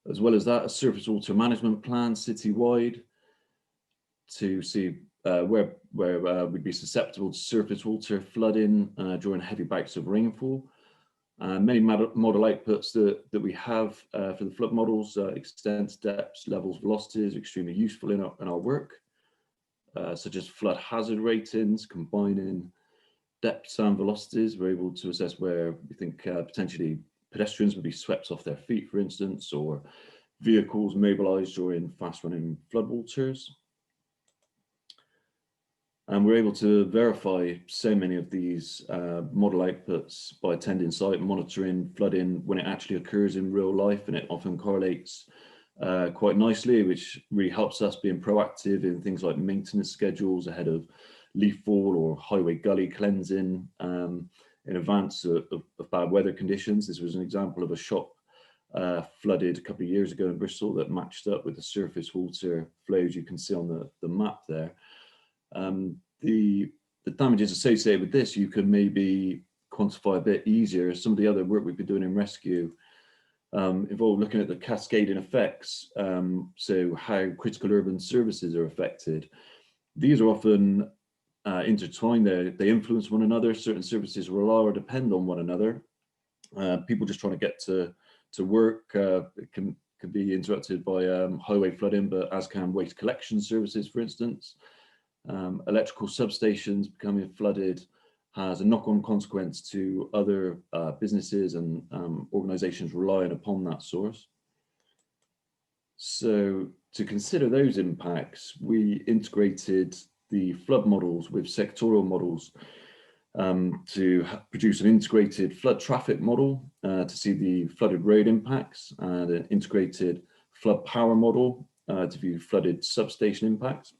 As well as that, a surface water management plan citywide to see where we'd be susceptible to surface water flooding during heavy bouts of rainfall. Many model outputs that we have for the flood models, extents, depths, levels, velocities, are extremely useful in our work, such as flood hazard ratings, combining depths and velocities. We're able to assess where we think potentially pedestrians would be swept off their feet, for instance, or vehicles mobilized during fast-running floodwaters. And we're able to verify so many of these model outputs by attending site, monitoring flooding when it actually occurs in real life, and it often correlates quite nicely, which really helps us being proactive in things like maintenance schedules ahead of leaf fall or highway gully cleansing in advance of bad weather conditions. This was an example of a shop flooded a couple of years ago in Bristol that matched up with the surface water flows you can see on the map there. The damages associated with this you can maybe quantify a bit easier. Some of the other work we've been doing in rescue involve looking at the cascading effects, so how critical urban services are affected. These are often intertwined. They influence one another. Certain services rely or depend on one another. People just trying to get to work can be interrupted by highway flooding, but as can waste collection services, for instance. Electrical substations becoming flooded has a knock-on consequence to other businesses and organizations relying upon that source. So to consider those impacts, we integrated the flood models with sectorial models to produce an integrated flood traffic model to see the flooded road impacts, and an integrated flood power model to view flooded substation impacts.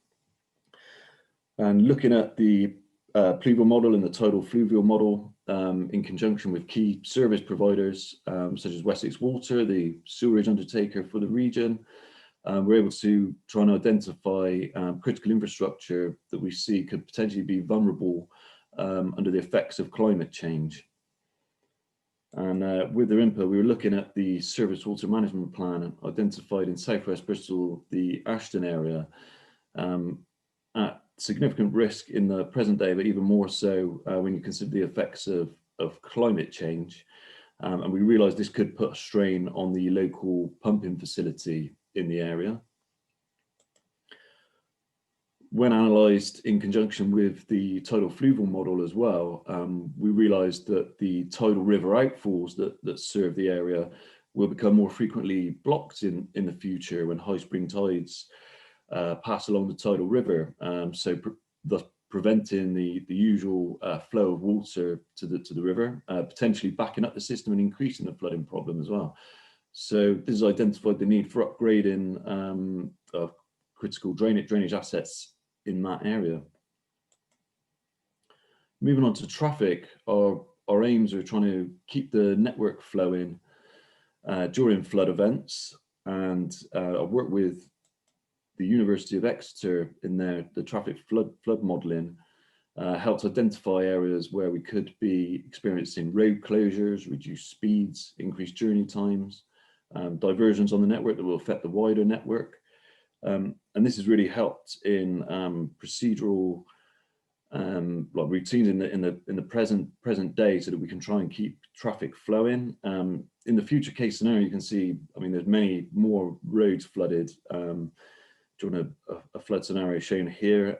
And looking at the pluvial model and the tidal fluvial model in conjunction with key service providers such as Wessex Water, the sewerage undertaker for the region, we're able to try and identify critical infrastructure that we see could potentially be vulnerable under the effects of climate change. And with their input, we were looking at the surface water management plan and identified in southwest Bristol, the Ashton area, at significant risk in the present day, but even more so when you consider the effects of climate change. And we realised this could put a strain on the local pumping facility in the area. when analysed in conjunction with the tidal fluvial model as well, we realised that the tidal river outfalls that serve the area will become more frequently blocked in the future when high spring tides pass along the tidal river, thus preventing the usual flow of water to the river, potentially backing up the system and increasing the flooding problem as well. So this has identified the need for upgrading of critical drainage assets in that area. Moving on to traffic, our aims are trying to keep the network flowing during flood events, and I've worked with the University of Exeter in the traffic flood modelling, helped identify areas where we could be experiencing road closures, reduced speeds, increased journey times, diversions on the network that will affect the wider network. And this has really helped in procedural like routines in the present day, so that we can try and keep traffic flowing. In the future case scenario, you can see, I mean, there's many more roads flooded during a flood scenario shown here.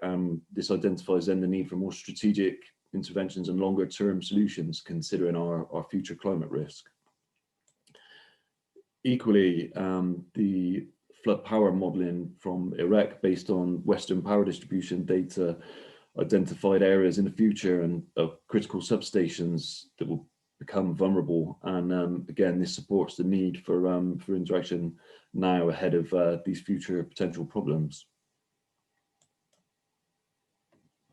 This identifies then the need for more strategic interventions and longer term solutions, considering our future climate risk. Equally, the flood power modelling from IREC, based on Western power distribution data, identified areas in the future and critical substations that will become vulnerable. And again, this supports the need for interaction now ahead of these future potential problems.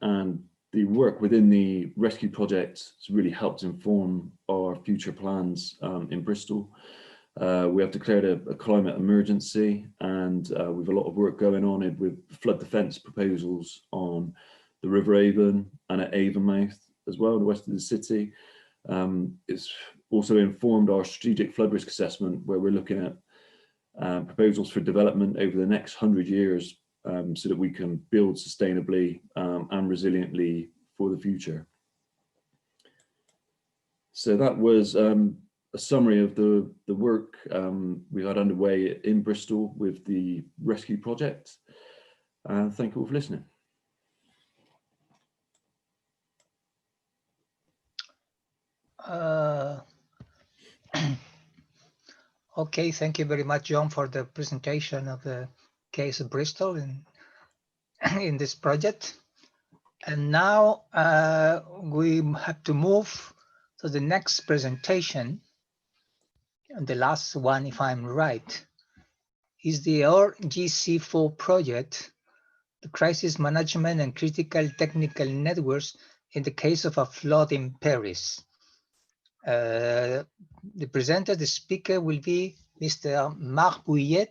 And the work within the RESCCUE project has really helped inform our future plans in Bristol. We have declared a climate emergency, and we've a lot of work going on with flood defence proposals on the River Avon and at Avonmouth as well, the west of the city. It's also informed our strategic flood risk assessment, where we're looking at proposals for development over the next 100 years, so that we can build sustainably and resiliently for the future. So that was a summary of the work we had underway in Bristol with the RESCCUE project. Thank you all for listening. Okay, thank you very much, João, for the presentation of the case of Bristol in this project. And now we have to move to the next presentation. And the last one, if I'm right, is the URCC project, the crisis management and critical technical networks in the case of a flood in Paris. The presenter, the speaker, will be Mr. Marc Vuillet,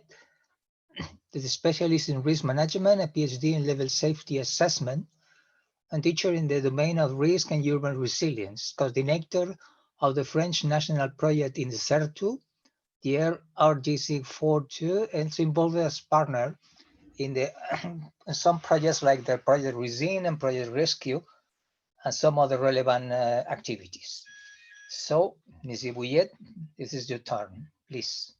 the specialist in risk management, a PhD in level safety assessment, and teacher in the domain of risk and urban resilience, coordinator of the French national project in the CERTU, the RESCCUE, and involved as partner in some projects like the Project RESIN and Project RESCUE, and some other relevant activities. So, Mr. Vuillet, this is your turn, please.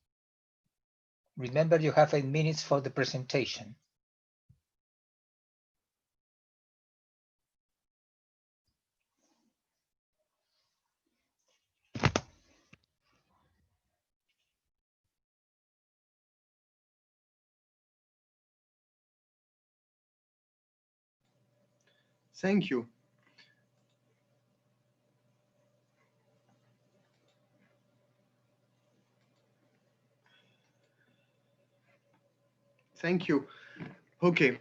Remember, you have 8 minutes for the presentation. Thank you. Thank you. Okay.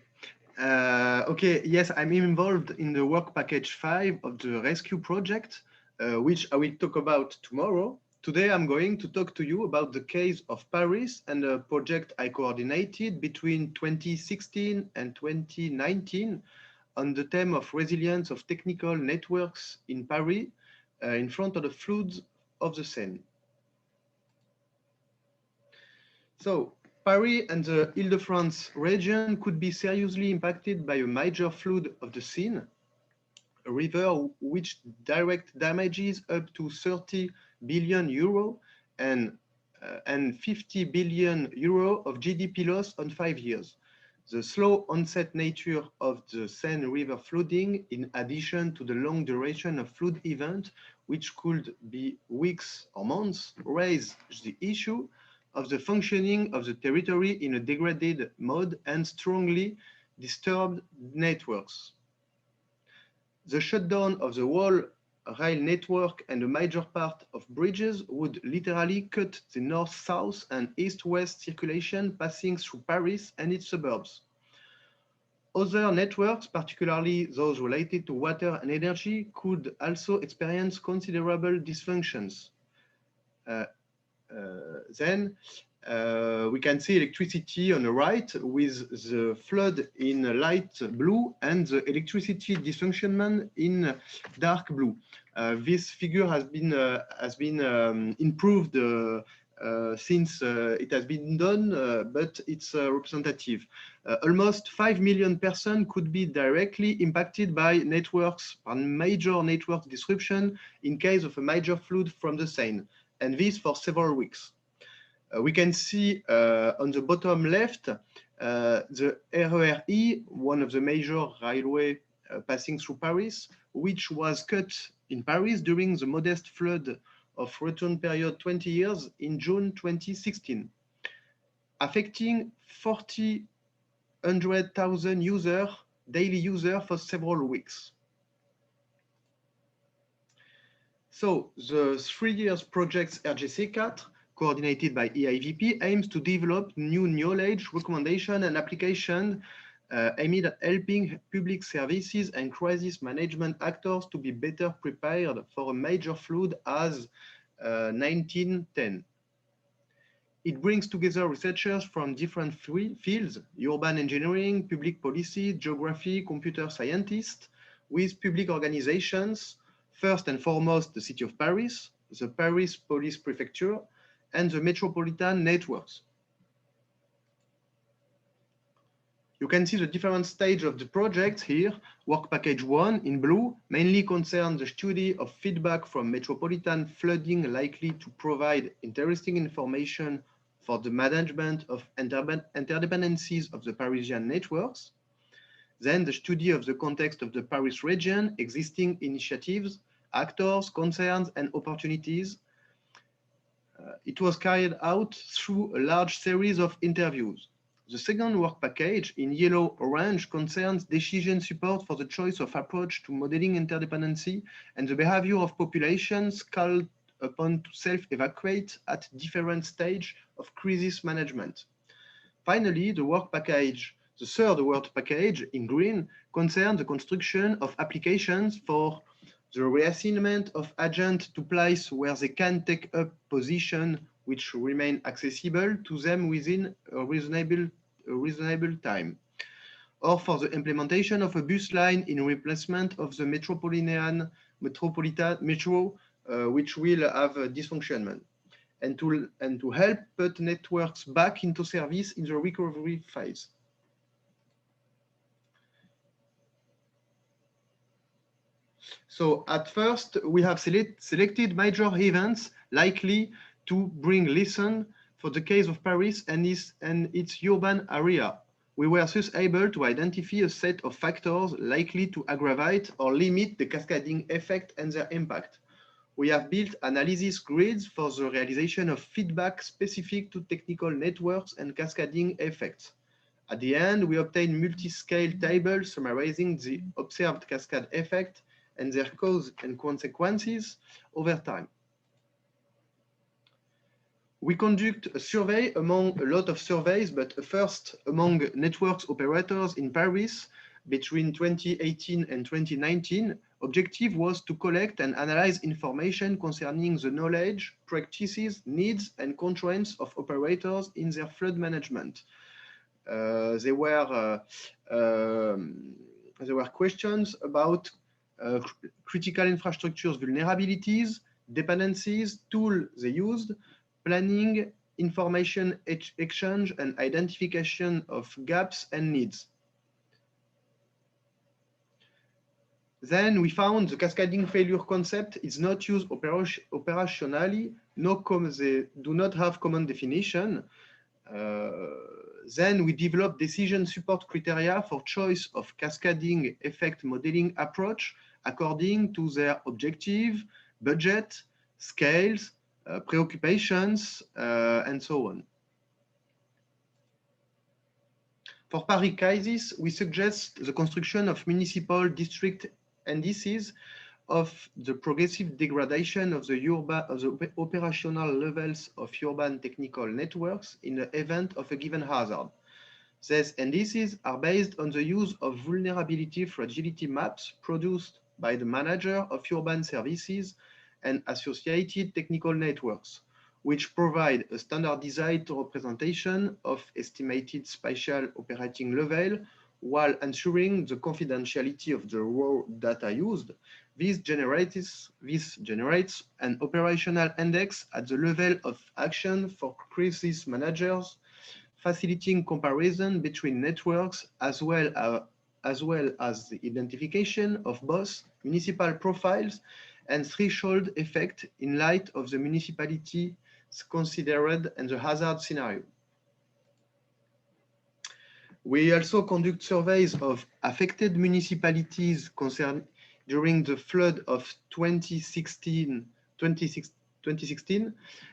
Okay, yes, I'm involved in the work package 5 of the RESCCUE project, which I will talk about tomorrow. Today, I'm going to talk to you about the case of Paris and a project I coordinated between 2016 and 2019 on the theme of resilience of technical networks in Paris in front of the floods of the Seine. So, Paris and the Île-de-France region could be seriously impacted by a major flood of the Seine, a river which direct damages up to 30 billion euro and 50 billion euro of GDP loss on 5 years. the slow onset nature of the Seine River flooding, in addition to the long duration of flood event, which could be weeks or months, raise the issue of the functioning of the territory in a degraded mode and strongly disturbed networks. The shutdown of the whole rail network and a major part of bridges would literally cut the north-south and east-west circulation passing through Paris and its suburbs. Other networks, particularly those related to water and energy, could also experience considerable dysfunctions. Then we can see electricity on the right with the flood in light blue and the electricity dysfunction in dark blue. This figure has been improved since it has been done, but it's representative. Almost 5 million persons could be directly impacted by networks and major network disruption in case of a major flood from the Seine, and this for several weeks. We can see on the bottom left the RERE, one of the major railway passing through Paris, which was cut in Paris during the modest flood of return period 20 years in June 2016, affecting 400,000 daily users for several weeks. So the 3 years project RGC4, coordinated by EIVP, aims to develop new knowledge, recommendation, and application aimed at helping public services and crisis management actors to be better prepared for a major flood as 1910. It brings together researchers from different fields, urban engineering, public policy, geography, computer scientists, with public organizations, first and foremost the City of Paris, the Paris Police Prefecture, and the metropolitan networks. You can see the different stages of the project here. Work package 1 in blue mainly concerns the study of feedback from metropolitan flooding, likely to provide interesting information for the management of interdependencies of the Parisian networks. Then the study of the context of the Paris region, existing initiatives, actors, concerns, and opportunities. It was carried out through a large series of interviews. The second work package in yellow-orange concerns decision support for the choice of approach to modeling interdependency and the behavior of populations called upon to self-evacuate at different stages of crisis management. Finally, the third work package in green concerns the construction of applications for the reassignment of agents to place where they can take up position which remain accessible to them within a reasonable time, or for the implementation of a bus line in replacement of the metropolitan metro, which will have a dysfunctionment, and to help put networks back into service in the recovery phase. So at first, we have selected major events likely to bring lessons for the case of Paris and its urban area. We were thus able to identify a set of factors likely to aggravate or limit the cascading effect and their impact. We have built analysis grids for the realization of feedback specific to technical networks and cascading effects. At the end, we obtained multi-scale tables summarizing the observed cascade effect and their cause and consequences over time. We conduct a survey among a lot of surveys, but first among networks operators in Paris between 2018 and 2019. Objective was to collect and analyze information concerning the knowledge, practices, needs, and constraints of operators in their flood management. There were questions about critical infrastructures vulnerabilities, dependencies, tools they used, planning, information exchange, and identification of gaps and needs. Then we found the cascading failure concept is not used operationally, they do not have common definition. Then we develop decision support criteria for choice of cascading effect modeling approach according to their objective, budget, scales, preoccupations, and so on. For Paris cases, we suggest the construction of municipal district indices of the progressive degradation of the operational levels of urban technical networks in the event of a given hazard. These indices are based on the use of vulnerability fragility maps produced by the manager of urban services and associated technical networks, which provide a standardized representation of estimated spatial operating level while ensuring the confidentiality of the raw data used. This generates an operational index at the level of action for crisis managers, facilitating comparison between networks as well as the identification of both municipal profiles and threshold effect in light of the municipality considered in the hazard scenario. We also conduct surveys of affected municipalities concerned during the flood of 2016,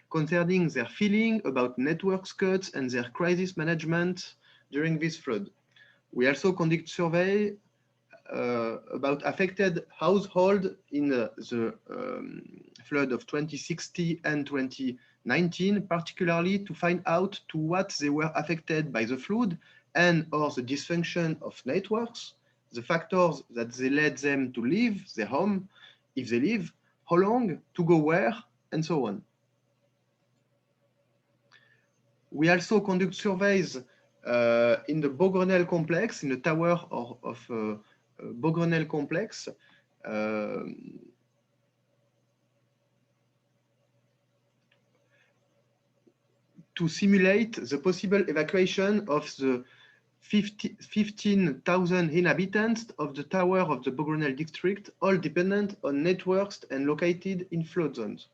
concerning their feeling about network cuts and their crisis management during this flood. We also conduct survey about affected households in the flood of 2016 and 2019, particularly to find out to what they were affected by the flood and or the dysfunction of networks, the factors that they led them to leave their home, if they leave, how long, to go where, and so on. We also conduct surveys in the Beaugrenelle complex, in the tower of Beaugrenelle complex, to simulate the possible evacuation of the 15,000 inhabitants of the tower of the Beaugrenelle district, all dependent on networks and located in flood zones.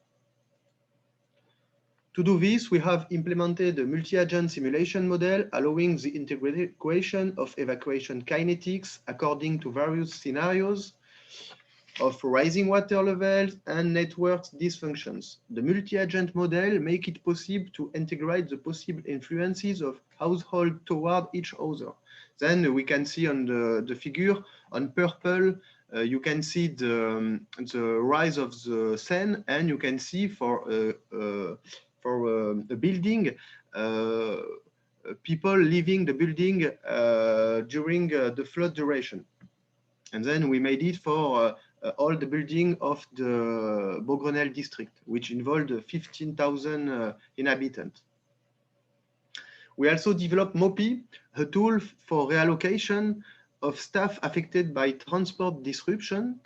To do this, we have implemented a multi-agent simulation model allowing the integration of evacuation kinetics according to various scenarios of rising water levels and network dysfunctions. The multi-agent model makes it possible to integrate the possible influences of households toward each other. Then we can see on the figure on purple, you can see the rise of the Seine, and you can see for the building, people leaving the building during the flood duration. And then we made it for all the building of the Beaugrenelle district, which involved 15,000 inhabitants. We also developed MOPI, a tool for reallocation of staff affected by transport disruption.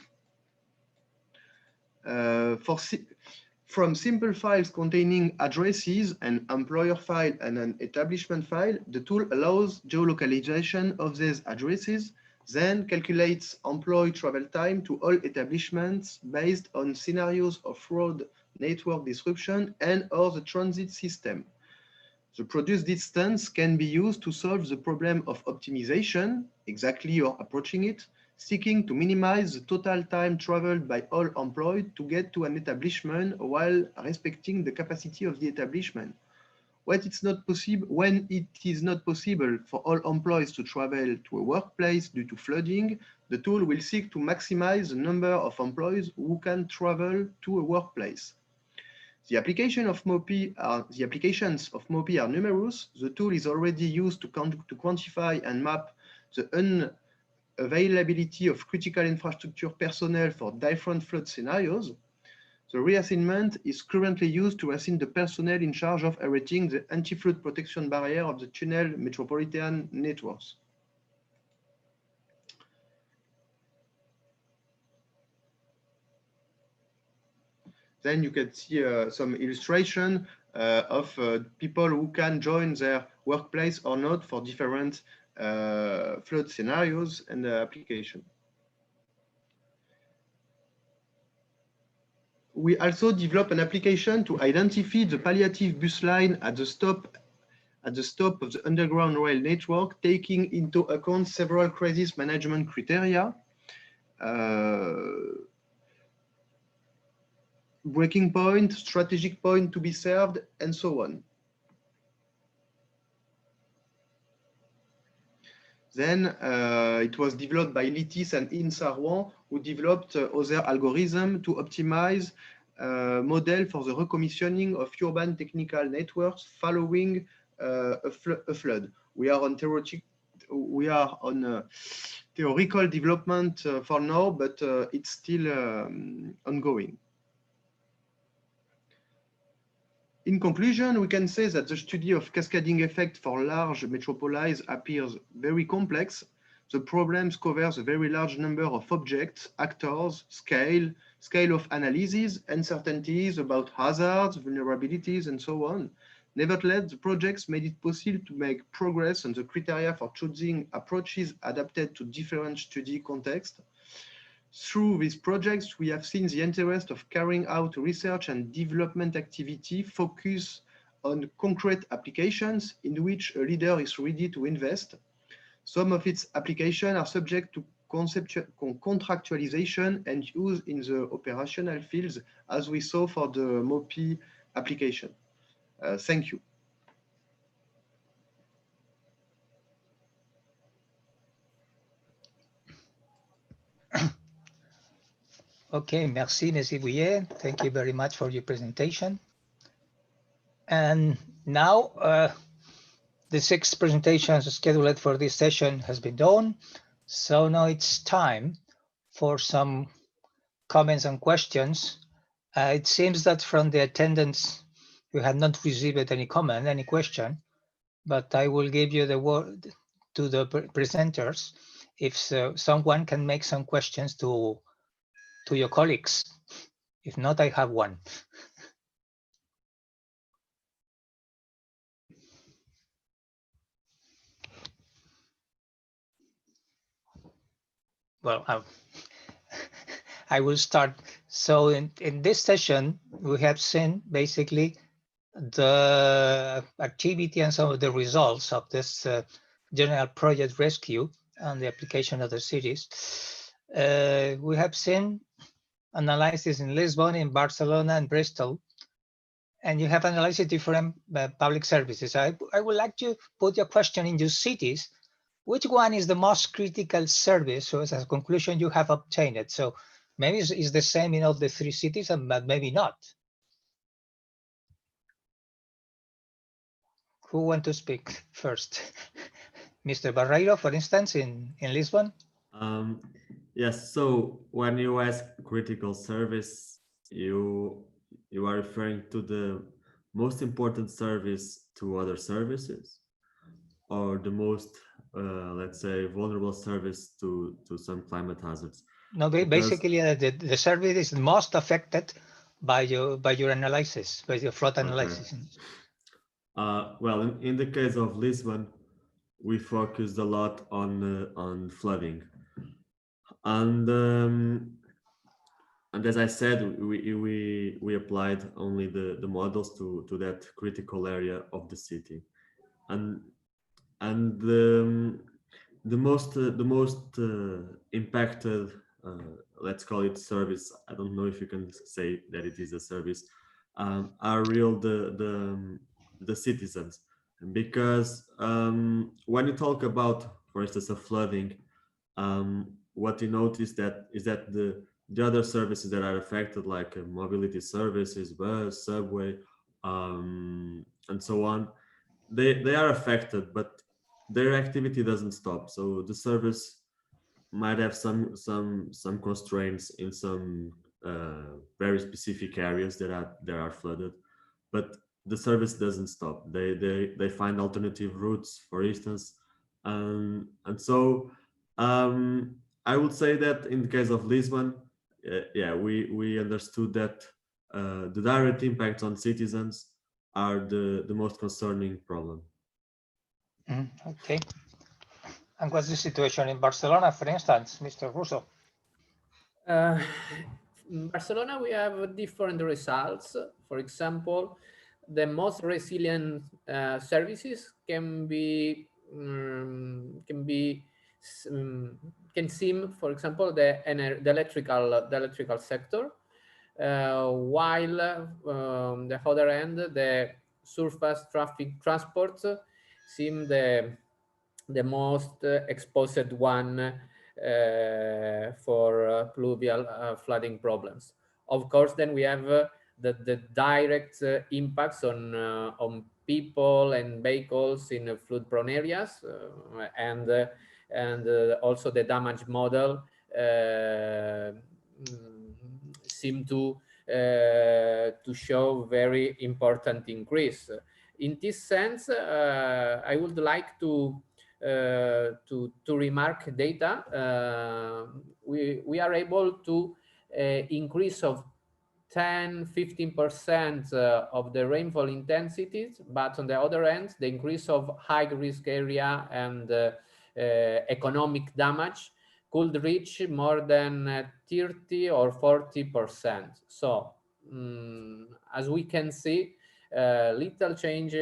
From simple files containing addresses, an employer file and an establishment file, the tool allows geolocalization of these addresses, then calculates employee travel time to all establishments based on scenarios of road network disruption and or the transit system. The produced distance can be used to solve the problem of optimization, exactly or approaching it, seeking to minimize the total time traveled by all employed to get to an establishment while respecting the capacity of the establishment. When it is not possible for all employees to travel to a workplace due to flooding, the tool will seek to maximize the number of employees who can travel to a workplace. The applications of MOPI are numerous. The tool is already used to quantify and map the unavailability of critical infrastructure personnel for different flood scenarios. The reassignment is currently used to assign the personnel in charge of erecting the anti-flood protection barrier of the tunnel metropolitan networks. Then you can see some illustration of people who can join their workplace or not for different flood scenarios and the application. We also develop an application to identify the palliative bus line at the stop at the stop of the underground rail network, taking into account several crisis management criteria, breaking point, strategic point to be served, and so on. Then it was developed by Litis and Insa Rouen, who developed other algorithm to optimize model for the recommissioning of urban technical networks following a flood. We are on theoretical development for now, but it's still ongoing. In conclusion, we can say that the study of cascading effect for large metropolises appears very complex. The problems covers a very large number of objects, actors, scale of analysis, uncertainties about hazards, vulnerabilities, and so on. Nevertheless, the projects made it possible to make progress on the criteria for choosing approaches adapted to different study contexts. Through these projects, we have seen the interest of carrying out research and development activity focus on concrete applications in which a leader is ready to invest. Some of its applications are subject to contractualization and use in the operational fields, as we saw for the MOPI application. Thank you. Okay, merci, Monsieur Vuillet. Thank you very much for your presentation. And now the 6 presentations scheduled for this session has been done. So now it's time for some comments and questions. It seems that from the attendance, you have not received any comment, any question, but I will give you the word to the presenters if someone can make some questions to your colleagues. If not, I have one. Well, I will start. So in this session, we have seen basically the activity and some of the results of this general project rescue and the application of the cities. We have seen analysis in Lisbon, in Barcelona, and Bristol, and you have analyzed different public services. I would like to put your question in your cities. Which one is the most critical service? So as a conclusion, you have obtained it. So maybe it's the same in all the 3 cities, but maybe not. Who want to speak first? Mr. Barreiro, for instance, in Lisbon? Yes, so when you ask critical service, you are referring to the most important service to other services, or the most, let's say, vulnerable service to some climate hazards? No, basically the service is most affected by your analysis, by your flood analysis. Okay. Well, in the case of Lisbon, we focused a lot on flooding, and as I said, we applied only the models to that critical area of the city, and the most impacted, let's call it service. I don't know if you can say that it is a service. Are real the citizens, because when you talk about, for instance, a flooding, what you notice is that the other services that are affected, like mobility services, bus, subway, and so on, they are affected, but their activity doesn't stop. So the service might have some constraints in some very specific areas that are flooded, but the service doesn't stop. They find alternative routes, for instance, and so I would say that in the case of Lisbon, yeah, we understood that the direct impacts on citizens are the most concerning problem. Okay. And what's the situation in Barcelona, for instance, Mr. Russo? In Barcelona, we have different results. For example, the most resilient services can seem, for example, the electrical sector, while the other end, the surface traffic transport seem the most exposed one for pluvial flooding problems. Of course, then we have the direct impacts on people and vehicles in flood-prone areas, and also the damage model seem to show very important increase. In this sense, I would like to remark data. We are able to increase of 10–15% of the rainfall intensities, but on the other end, the increase of high risk area and economic damage could reach more than 30 or 40%. So as we can see, little change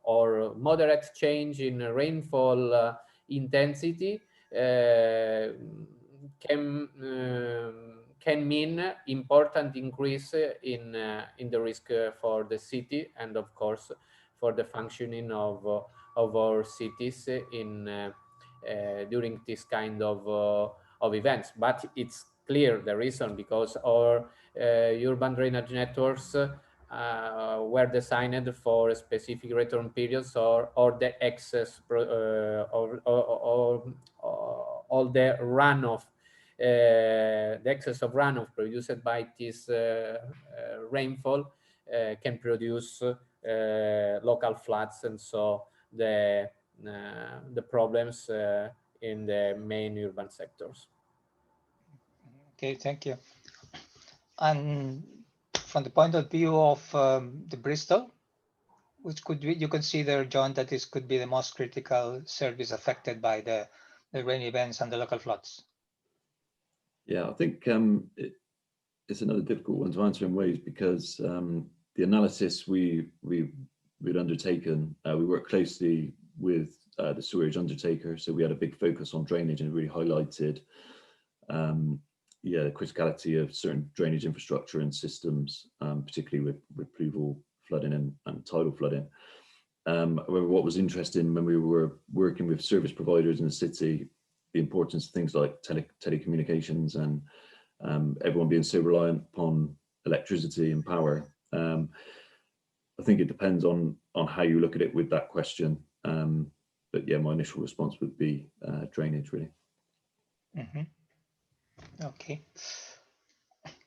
or moderate change in rainfall intensity can mean important increase in the risk for the city, and of course for the functioning of our cities in during this kind of events. But it's clear the reason, because our urban drainage networks were designed for specific return periods, or the excess or all the runoff, the excess of runoff produced by this rainfall can produce local floods, and so the problems in the main urban sectors. Okay, thank you. And from the point of view of the Bristol, which could be, you consider, John, that this could be the most critical service affected by the rain events and the local floods? Yeah, I think it's another difficult one to answer in ways, because the analysis we'd undertaken, we worked closely with the sewerage undertaker, so we had a big focus on drainage and really highlighted the criticality of certain drainage infrastructure and systems, particularly with pluvial flooding and tidal flooding. However, what was interesting when we were working with service providers in the city, the importance of things like telecommunications and everyone being so reliant upon electricity and power. I think it depends on how you look at it with that question. But yeah, my initial response would be drainage, really. Mm-hmm. Okay.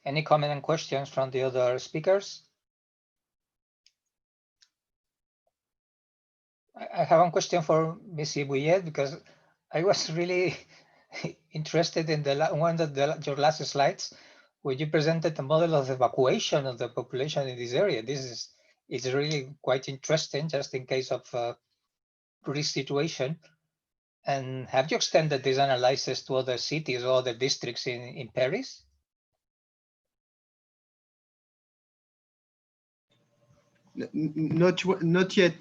Any comment and questions from the other speakers? I have one question for Ms. Vuillet, because I was really interested in one of your last slides, where you presented the model of evacuation of the population in this area. This is really quite interesting, just in case of risk situation. And have you extended this analysis to other cities or other districts in Paris? Not yet.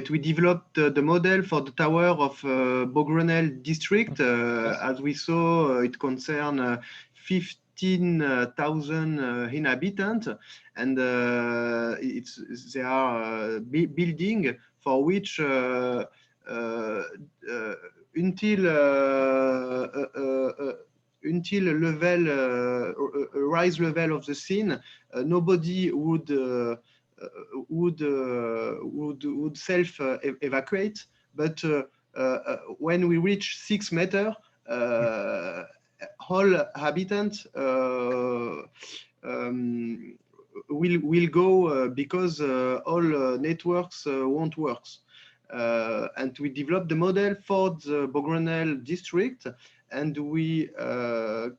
We developed the model for the tower of Beaugrenelle district. As we saw, it concerns 15,000 inhabitants, and they are building for which until rise level of the scene, nobody would self evacuate, but when we reach 6 meters, all inhabitants will go, because all networks won't work. And we developed the model for the Beaugrenelle district, and we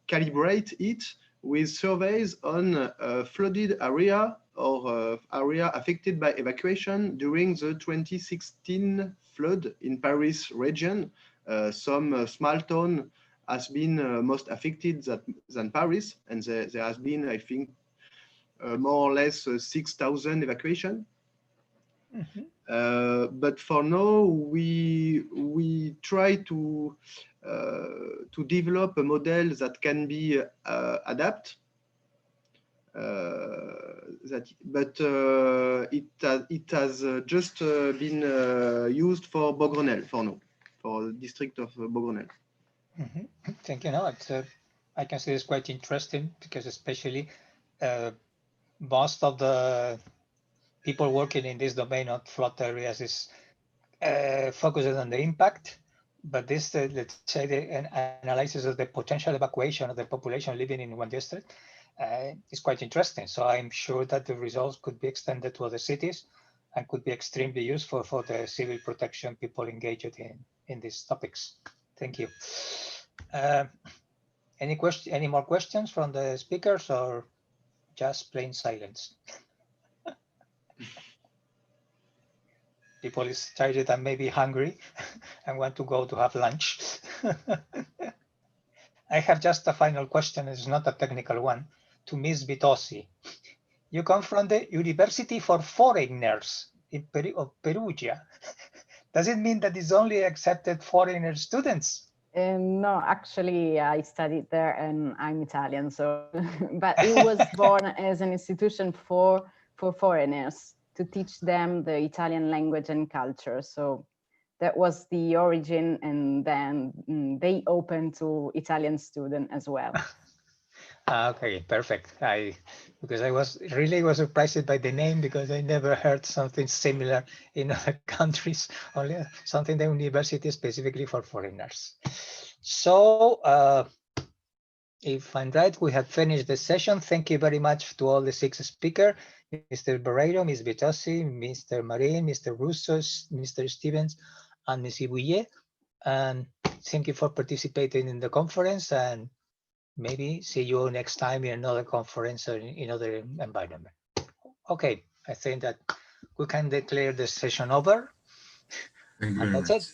calibrate it with surveys on flooded area or area affected by evacuation during the 2016 flood in Paris region. Some small town has been most affected than Paris, and there has been, I think, more or less 6,000 evacuation. But for now, we try to develop a model that can be adapted. It has just been used for Beaugrenelle for now, for the district of Beaugrenelle. Thank you. No, it's I consider it's quite interesting because especially most of the people working in this domain of flood areas is focused on the impact, but this let's say the analysis of the potential evacuation of the population living in one district is quite interesting. So I'm sure that the results could be extended to other cities and could be extremely useful for the civil protection people engaged in these topics. Thank you. Any more questions from the speakers or just plain silence? People is tired and maybe hungry and want to go to have lunch. I have just a final question. It's not a technical one to Ms. Bitossi. You come from the University for Foreigners in Perugia. Does it mean that it's only accepted foreigner students? No, actually, I studied there and I'm Italian. So, but it was born as an institution for foreigners to teach them the Italian language and culture. So that was the origin, and then they opened to Italian students as well. Okay, perfect. Because I was surprised by the name because I never heard something similar in other countries, only something the university specifically for foreigners. So if I'm right, we have finished the session. Thank you very much to all the 6 speakers, Mr. Barreiro, Ms. Bitossi, Mr. Marin, Mr. Russo, Mr. Stevens, and Ms. Vuillet. And thank you for participating in the conference, and maybe see you next time in another conference or in other environment. Okay, I think that we can declare the session over. Thank you And very that's much. it.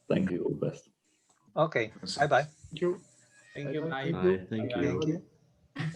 Thank you. All the best. Okay, bye-bye. Thank you. Thank you. Bye. Bye. Thank Thank you. you.